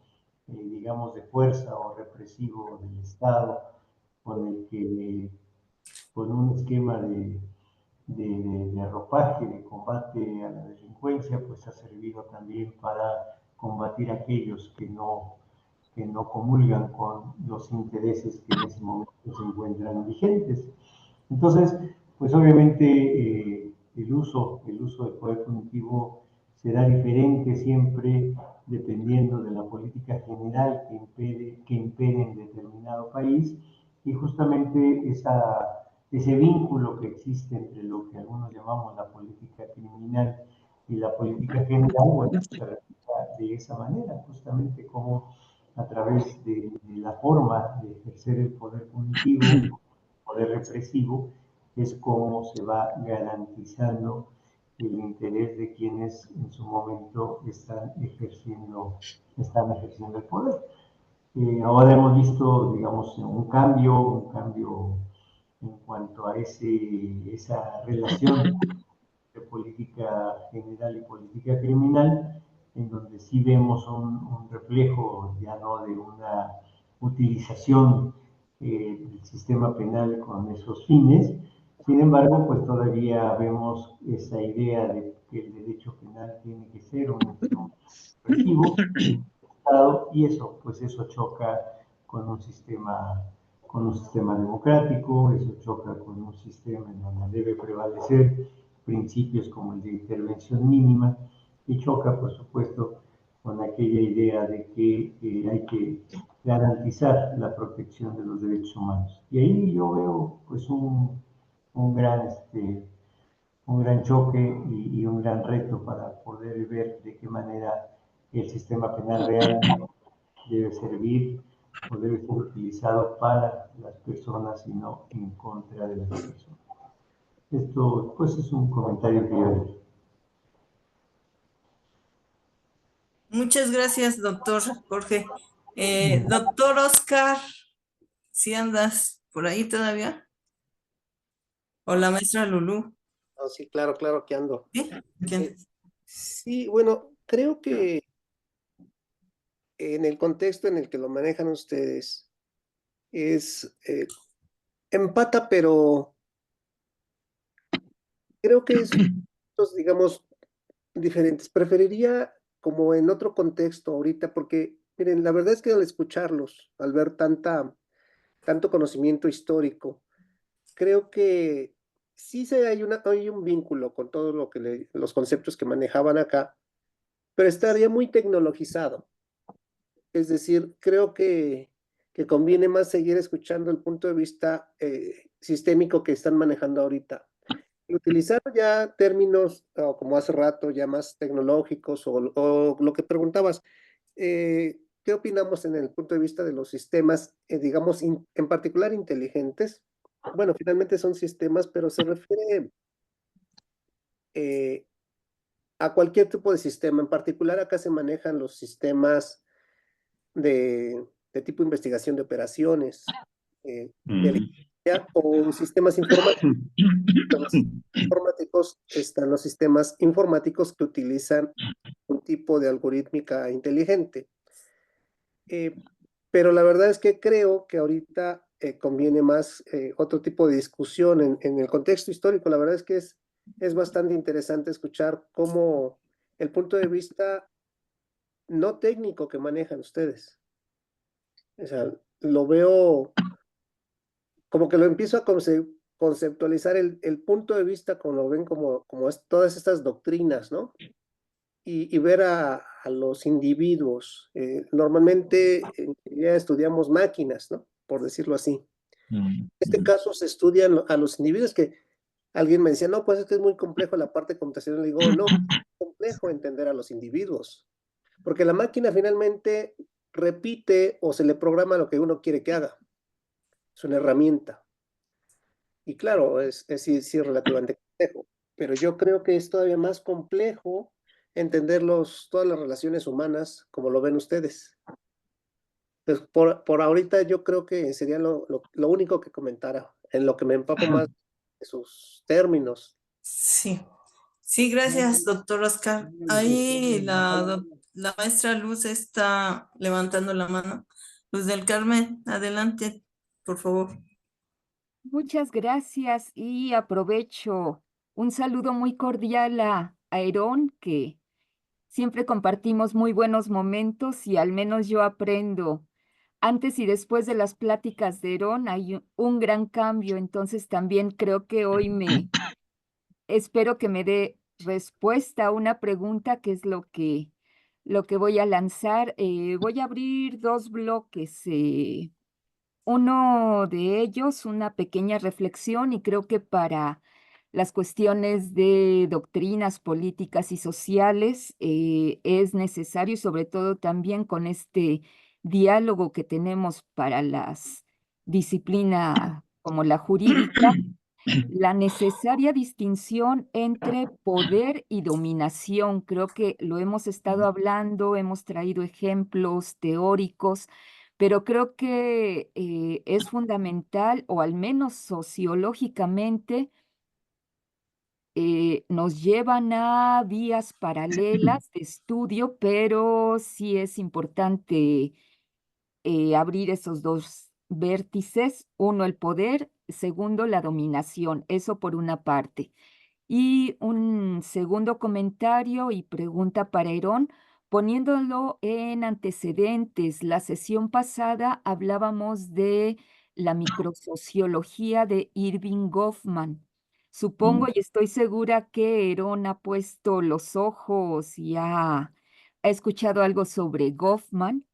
digamos, de fuerza o represivo del Estado, con el que, con un esquema de arropaje, de combate a la delincuencia, pues ha servido también para combatir a aquellos que no comulgan con los intereses que en ese momento se encuentran vigentes. Entonces, pues obviamente el uso del poder punitivo será diferente siempre dependiendo de la política general que impere en determinado país y justamente ese vínculo que existe entre lo que algunos llamamos la política criminal y la política general, bueno, se refleja de esa manera, justamente como a través de la forma de ejercer el poder punitivo, el poder represivo, es como se va garantizando el interés de quienes en su momento están ejerciendo el poder. Ahora hemos visto, digamos, un cambio en cuanto a esa relación de política general y política criminal, en donde sí vemos un reflejo ya no de una utilización del sistema penal con esos fines. Sin embargo, pues todavía vemos esa idea de que el derecho penal tiene que ser un instrumento represivo y eso, pues eso choca con con un sistema democrático, eso choca con un sistema en donde debe prevalecer principios como el de intervención mínima y choca, por supuesto, con aquella idea de que hay que garantizar la protección de los derechos humanos. Y ahí yo veo pues un gran, un gran choque y un gran reto para poder ver de qué manera el sistema penal realmente debe servir o debe ser utilizado para las personas y no en contra de las personas. Esto, pues, es un comentario que yo haría. Muchas gracias, doctor Jorge. Doctor Oscar, ¿si andas por ahí todavía? O la maestra Lulú. Oh, sí, claro, claro que ando. ¿Sí? ¿Quién? Sí, bueno, creo que en el contexto en el que lo manejan ustedes es empata, pero creo que es, digamos, diferentes. Preferiría como en otro contexto ahorita, porque miren, la verdad es que al escucharlos, al ver tanto conocimiento histórico, creo que sí hay un vínculo con todo lo que los conceptos que manejaban acá, pero estaría muy tecnologizado. Es decir, creo que conviene más seguir escuchando el punto de vista sistémico que están manejando ahorita. Utilizar ya términos, como hace rato, ya más tecnológicos o lo que preguntabas, ¿qué opinamos en el punto de vista de los sistemas, digamos, en particular inteligentes? Bueno, finalmente son sistemas, pero se refiere a cualquier tipo de sistema. En particular, acá se manejan los sistemas de tipo investigación de operaciones, de la ingeniería, o sistemas informáticos. Los informáticos están los sistemas informáticos que utilizan un tipo de algorítmica inteligente. Pero la verdad es que creo que ahorita conviene más otro tipo de discusión en el contexto histórico. La verdad es que es bastante interesante escuchar cómo el punto de vista no técnico que manejan ustedes. O sea, lo veo como que lo empiezo a conceptualizar el punto de vista como lo ven como todas estas doctrinas, ¿no? Y ver a los individuos. Normalmente ya estudiamos máquinas, ¿no? Por decirlo así. En este caso se estudian a los individuos, que alguien me decía, no, pues es que es muy complejo la parte computacional. Le digo, no, es complejo entender a los individuos, porque la máquina finalmente repite o se le programa lo que uno quiere que haga. Es una herramienta. Y claro, sí, relativamente complejo, pero yo creo que es todavía más complejo entender todas las relaciones humanas como lo ven ustedes. Pues por ahorita yo creo que sería lo único que comentara, en lo que me empapo más de sus términos. Sí, sí, gracias, doctor Oscar. Ahí la maestra Luz está levantando la mano. Luz del Carmen, adelante, por favor. Muchas gracias y aprovecho un saludo muy cordial a Aarón, que siempre compartimos muy buenos momentos y al menos yo aprendo. Antes y después de las pláticas de Aarón hay un gran cambio, entonces también creo que hoy espero que me dé respuesta a una pregunta que es lo que voy a lanzar. Voy a abrir dos bloques. Uno de ellos, una pequeña reflexión, y creo que para las cuestiones de doctrinas políticas y sociales es necesario, y sobre todo también con este diálogo que tenemos para las disciplinas como la jurídica, la necesaria distinción entre poder y dominación. Creo que lo hemos estado hablando, hemos traído ejemplos teóricos, pero creo que es fundamental, o al menos sociológicamente, nos llevan a vías paralelas de estudio, pero sí es importante abrir esos dos vértices: uno, el poder; segundo, la dominación. Eso por una parte. Y un segundo comentario y pregunta para Herón, poniéndolo en antecedentes. La sesión pasada hablábamos de la microsociología de Irving Goffman. Supongo y estoy segura que Herón ha puesto los ojos y ha escuchado algo sobre Goffman.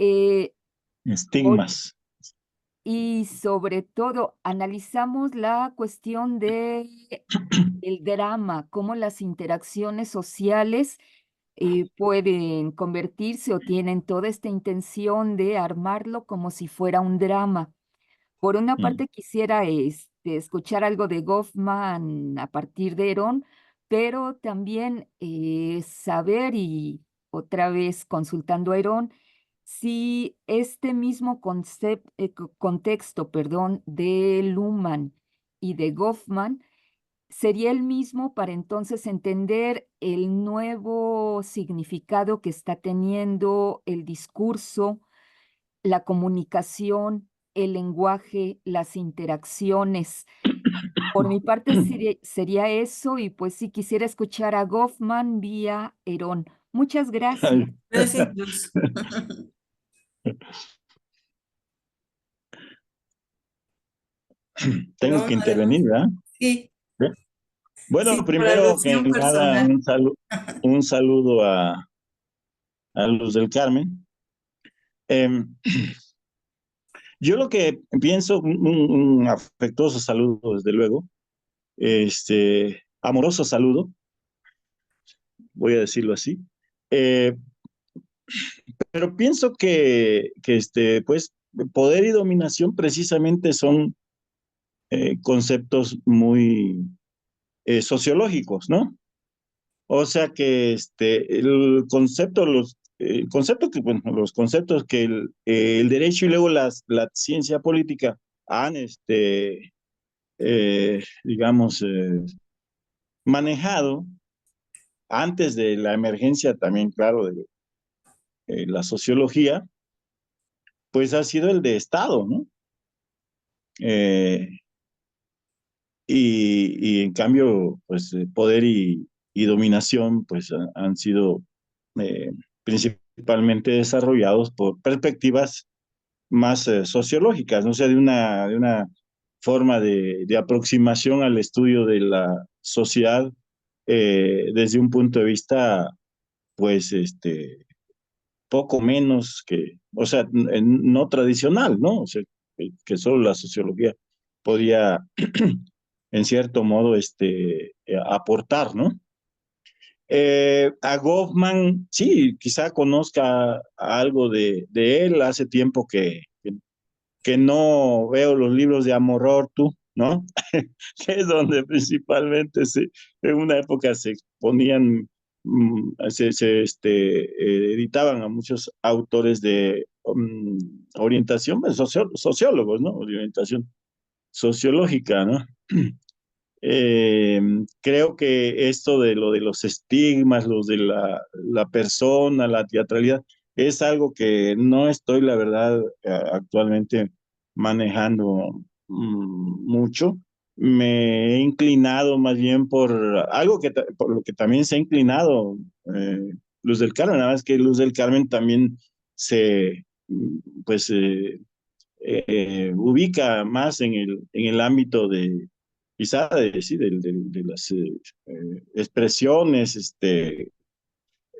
Eh, hoy- Estigmas. y sobre todo, analizamos la cuestión de el drama, cómo las interacciones sociales pueden convertirse o tienen toda esta intención de armarlo como si fuera un drama. Por una parte, quisiera escuchar algo de Goffman a partir de Herón, pero también saber, y otra vez consultando a Herón, si este mismo contexto, perdón, de Luhmann y de Goffman sería el mismo para entonces entender el nuevo significado que está teniendo el discurso, la comunicación, el lenguaje, las interacciones. Por mi parte sería eso, y pues sí quisiera escuchar a Goffman vía Herón. Muchas gracias. Gracias, Luz. Tengo No, que adelante. intervenir, ¿verdad? Sí, ¿Sí? Bueno, sí, por primero que alusión nada, personal. un saludo a Luz del Carmen. Em, yo lo que pienso, un afectuoso saludo, desde luego, amoroso saludo, voy a decirlo así. Eh, pero pienso que pues, poder y dominación precisamente son conceptos muy sociológicos, ¿no? O sea que el concepto, bueno, los conceptos que el derecho y luego la ciencia política han, digamos, manejado antes de la emergencia también, claro, de la sociología, pues ha sido el de Estado, ¿no? Eh, y en cambio, pues poder y dominación, pues han sido principalmente desarrollados por perspectivas más sociológicas, ¿no? O sea, de una forma de aproximación al estudio de la sociedad desde un punto de vista, pues, poco menos que, o sea, no tradicional, ¿no? O sea, que solo la sociología podía, en cierto modo, aportar, ¿no? A Goffman, sí, quizá conozca algo de él, hace tiempo que no veo los libros de Amorortu, ¿no? Que es donde principalmente en una época se exponían, editaban a muchos autores de orientación, pues, sociólogos, ¿no? Orientación sociológica, ¿no? Creo que esto de lo de los estigmas, los de la persona, la teatralidad, es algo que no estoy, la verdad, actualmente manejando mucho. Me he inclinado más bien por algo por lo que también se ha inclinado Luz del Carmen, nada más que Luz del Carmen también se, pues, ubica más en el ámbito de, quizá sí, de las expresiones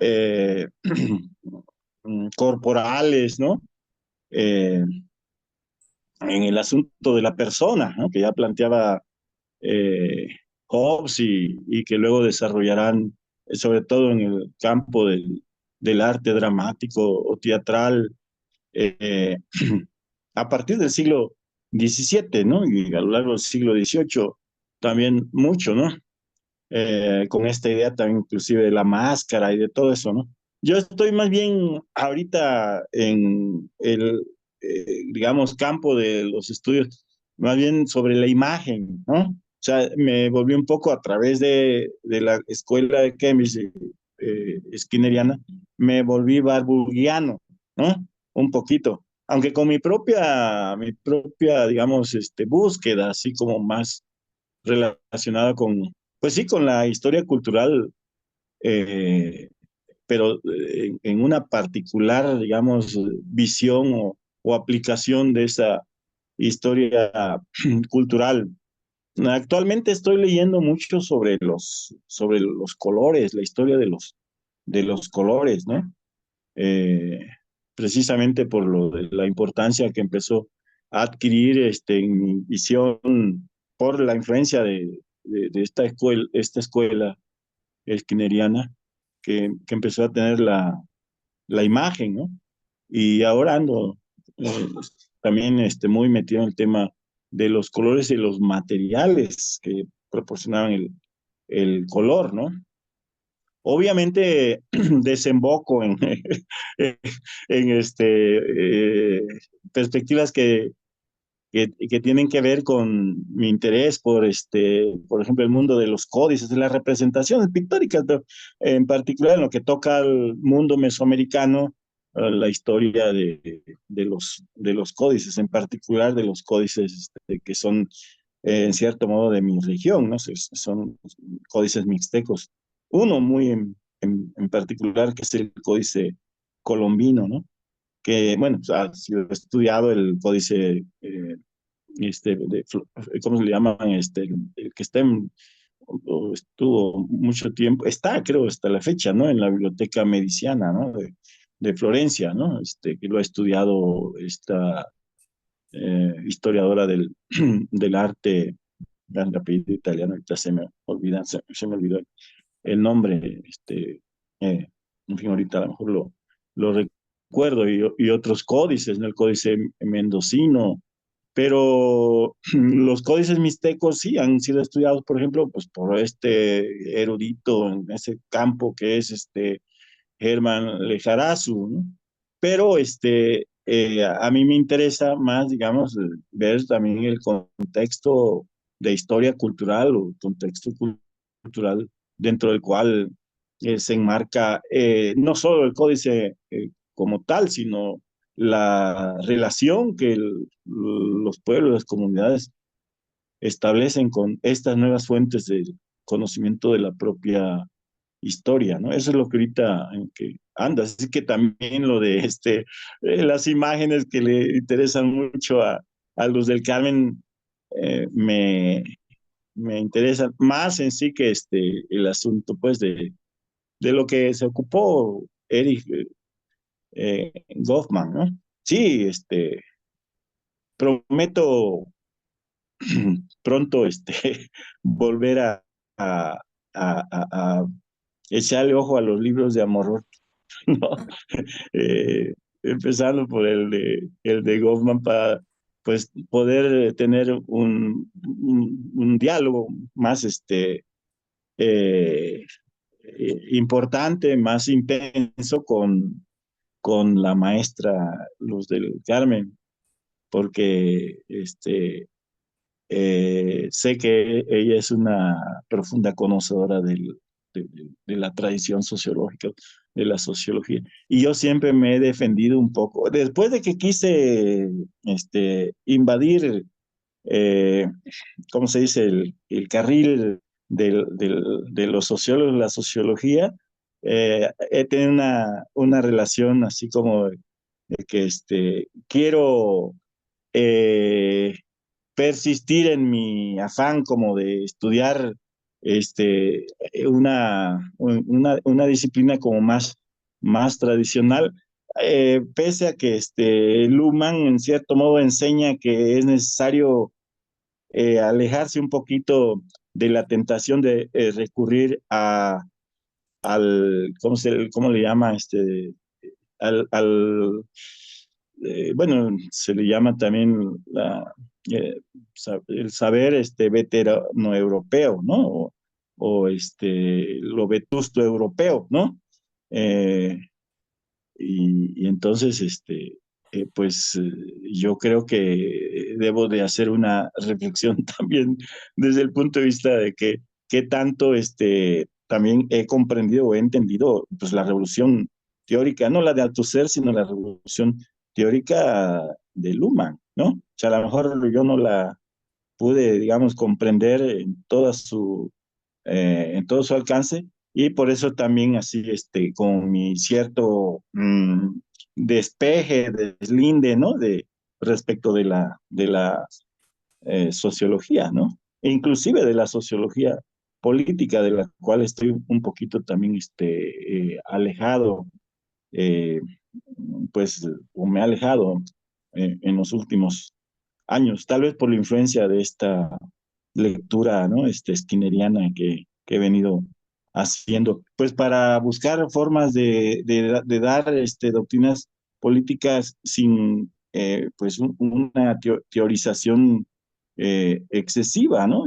eh, corporales, ¿no? Eh, en el asunto de la persona, ¿no? Que ya planteaba eh, Hobbes y que luego desarrollarán, sobre todo en el campo del arte dramático o teatral, eh, a partir del siglo XVII, ¿no? Y a lo largo del siglo XVIII también mucho, ¿no? Con esta idea también inclusive de la máscara y de todo eso, ¿no? Yo estoy más bien ahorita en el, digamos, campo de los estudios, más bien sobre la imagen, ¿no? O sea, me volví un poco a través de la escuela de Cambridge, skinneriana, me volví barburgiano, ¿no? Un poquito, aunque con mi propia, digamos, búsqueda, así como más relacionada con, pues sí, con la historia cultural, eh, pero en una particular, digamos, visión o aplicación de esa historia cultural. Actualmente estoy leyendo mucho sobre los colores, la historia de los colores, ¿no? Eh, precisamente por la importancia que empezó a adquirir en mi visión por la influencia de esta escuela skinneriana que empezó a tener la imagen, ¿no? Y ahora ando también muy metido en el tema de los colores y los materiales que proporcionaban el color, ¿no? Obviamente desemboco en, en perspectivas que tienen que ver con mi interés por, por ejemplo, el mundo de los códices, de las representaciones pictóricas, pero en particular en lo que toca al mundo mesoamericano, la historia de los códices, en particular de los códices que son, en cierto modo, de mi región, ¿no? Son códices mixtecos. Uno muy en particular, que es el códice colombino, ¿no? Que, bueno, pues, ha sido estudiado el códice, ¿cómo se le llaman? El que está o estuvo mucho tiempo, está, creo, hasta la fecha, ¿no? En la Biblioteca Mediciana, ¿no? De Florencia, ¿no? Que lo ha estudiado esta historiadora del arte, gran apellido italiano, ahorita se me olvidó el nombre, en fin, ahorita a lo mejor lo recuerdo, y otros códices, ¿no? El códice mendocino, pero los códices mixtecos sí han sido estudiados, por ejemplo, pues por este erudito en ese campo que es Germán Lejarazu, ¿no? Pero a mí me interesa más, digamos, ver también el contexto de historia cultural o contexto cultural dentro del cual se enmarca no solo el códice como tal, sino la relación que los pueblos, las comunidades establecen con estas nuevas fuentes de conocimiento de la propia historia, ¿no? Eso es lo que ahorita en que anda. Así que también lo de las imágenes que le interesan mucho a los del Carmen me interesan más en sí que el asunto, pues, de lo que se ocupó Erich Goffman, ¿no? Sí, prometo pronto volver a echarle ojo a los libros de Amor, ¿no? Empezando por el de Goffman para pues poder tener un diálogo más importante, más intenso con la maestra Luz del Carmen, porque sé que ella es una profunda conocedora de la tradición sociológica, de la sociología. Y yo siempre me he defendido un poco. Después de que quise invadir, eh, ¿cómo se dice?, el carril de los sociólogos, la sociología, he tenido una relación así como de que quiero persistir en mi afán como de estudiar una disciplina como más tradicional, pese a que Luhmann en cierto modo enseña que es necesario alejarse un poquito de la tentación de recurrir ¿cómo le llama? Bueno, se le llama también eh, el saber veterano europeo, ¿no? O lo vetusto europeo, ¿no? Eh, y entonces, pues yo creo que debo de hacer una reflexión también desde el punto de vista de que qué tanto también he comprendido o he entendido pues la revolución teórica, no la de Althusser, sino la revolución teórica de Luhmann, ¿no? O sea, a lo mejor yo no la pude, digamos, comprender en todo su alcance, y por eso también así, con mi cierto despeje, deslinde, ¿no? Respecto de la sociología, ¿no? E inclusive de la sociología política, de la cual estoy un poquito también alejado, eh, pues, o me he alejado en los últimos años, tal vez por la influencia de esta lectura, ¿no? Skinneriana que he venido haciendo, pues para buscar formas de dar doctrinas políticas sin pues una teorización excesiva, ¿no?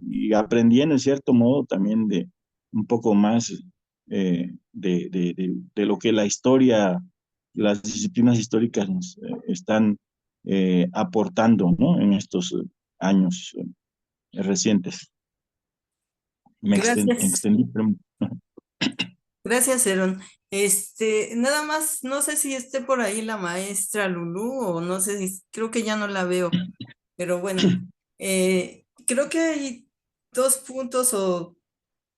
Y aprendiendo en cierto modo también de un poco más de lo que la historia, las disciplinas históricas nos están aportando, ¿no? En estos años recientes. Me Gracias. extendí, pero Gracias, Aaron. Nada más, no sé si esté por ahí la maestra Lulú o no sé si, creo que ya no la veo, pero bueno, creo que hay dos puntos o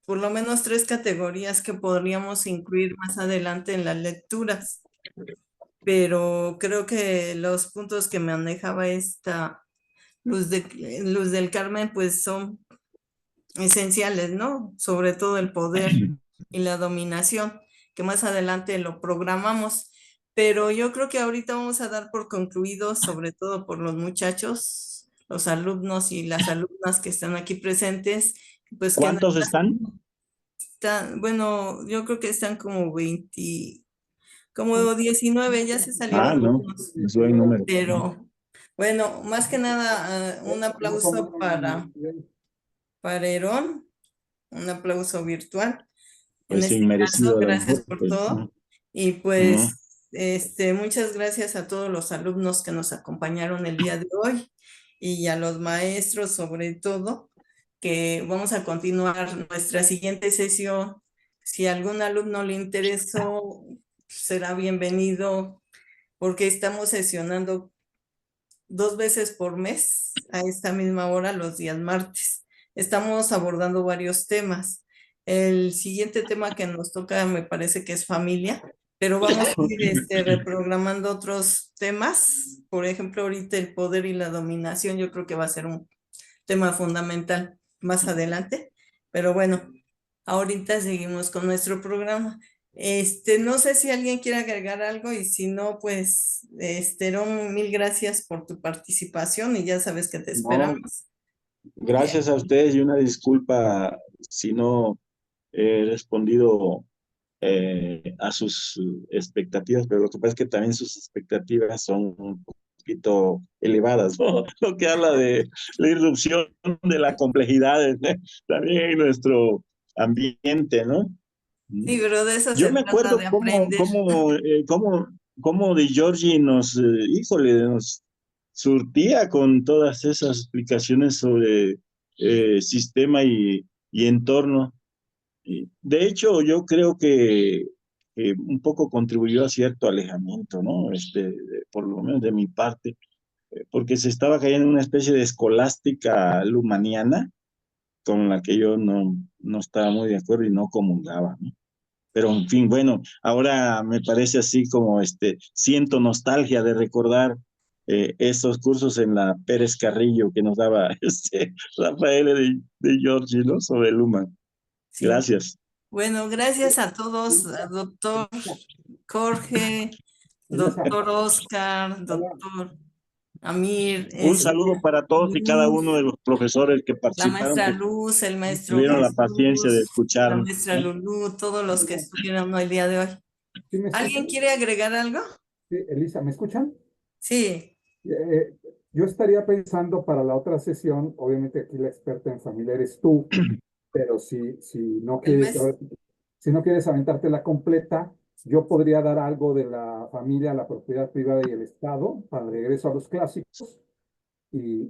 por lo menos tres categorías que podríamos incluir más adelante en las lecturas, pero creo que los puntos que manejaba esta Luz del Carmen pues son esenciales, ¿no? Sobre todo el poder y la dominación, que más adelante lo programamos. Pero yo creo que ahorita vamos a dar por concluido, sobre todo por los muchachos, los alumnos y las alumnas que están aquí presentes, pues que ¿cuántos están? bueno, yo creo que están como 20, como 19, ya se Ah, salieron no, algunos, es buen número. pero Bueno, más que nada, un aplauso para Herón, un aplauso virtual. En Pues este caso, inmerecido a lo gracias mejor, por pues, todo. ¿no? Y pues, muchas gracias a todos los alumnos que nos acompañaron el día de hoy y a los maestros sobre todo, que vamos a continuar nuestra siguiente sesión. Si a algún alumno le interesó, será bienvenido porque estamos sesionando 2 veces por mes a esta misma hora los días martes. Estamos abordando varios temas. El siguiente tema que nos toca me parece que es familia, pero vamos a ir reprogramando otros temas. Por ejemplo, ahorita el poder y la dominación, yo creo que va a ser un tema fundamental más adelante. Pero bueno, ahorita seguimos con nuestro programa. No sé si alguien quiere agregar algo y si no, pues, Ron, mil gracias por tu participación y ya sabes que te No, esperamos. gracias a ustedes y una disculpa si no he respondido a sus expectativas, pero lo que pasa es que también sus expectativas son un poquito elevadas, ¿no? Lo que habla de la irrupción de la complejidad también en nuestro ambiente, ¿no? Sí, pero de eso Yo se me trata acuerdo de aprender. cómo de Georgie nos, híjole, nos surtía con todas esas explicaciones sobre sistema y entorno. De hecho, yo creo que un poco contribuyó a cierto alejamiento, ¿no? Por lo menos de mi parte, porque se estaba cayendo en una especie de escolástica lumaniana con la que yo no estaba muy de acuerdo y no comulgaba, ¿no? Pero en fin, bueno, ahora me parece así como siento nostalgia de recordar esos cursos en la Pérez Carrillo que nos daba Rafael de Giorgi, ¿no? Sobre Luma. Sí. Gracias. Bueno, gracias a todos, a doctor Jorge, doctor Oscar, doctor Amir, Un saludo para todos y cada uno de los profesores que la participaron, maestra que Luz, el maestro tuvieron la paciencia de Jesús, la escucharnos, maestra ¿no? Lulú, todos los que estuvieron el día de hoy. ¿Sí me ¿Alguien escuchan? quiere agregar algo? Sí, Elisa, ¿me escuchan? Sí. Yo estaría pensando para la otra sesión, obviamente aquí la experta en familia eres tú, pero si no El quieres, mes. si no quieres aventarte la completa, yo podría dar algo de la familia, la propiedad privada y el Estado para regreso a los clásicos. Y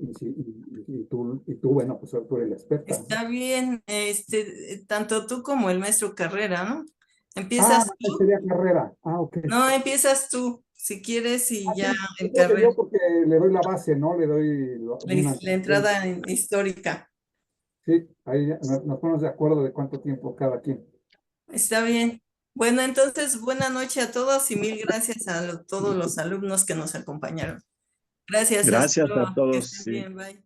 tú, bueno, pues tú eres la experta, ¿no? Está bien, tanto tú como el maestro Carrera, ¿no? Ah, ¿Empiezas tú? sería Carrera. Ah, ok. No, empiezas tú, si quieres, y ya Sí, yo el creo que Carrera, yo porque le doy la base, ¿no? Le doy una. la entrada histórica. Sí, ahí nos ponemos de acuerdo de cuánto tiempo cada quien. Está bien. Bueno, entonces, buena noche a todos y mil gracias a todos los alumnos que nos acompañaron. Gracias, hasta Gracias a luego. Que todos. estén Sí. bien, bye.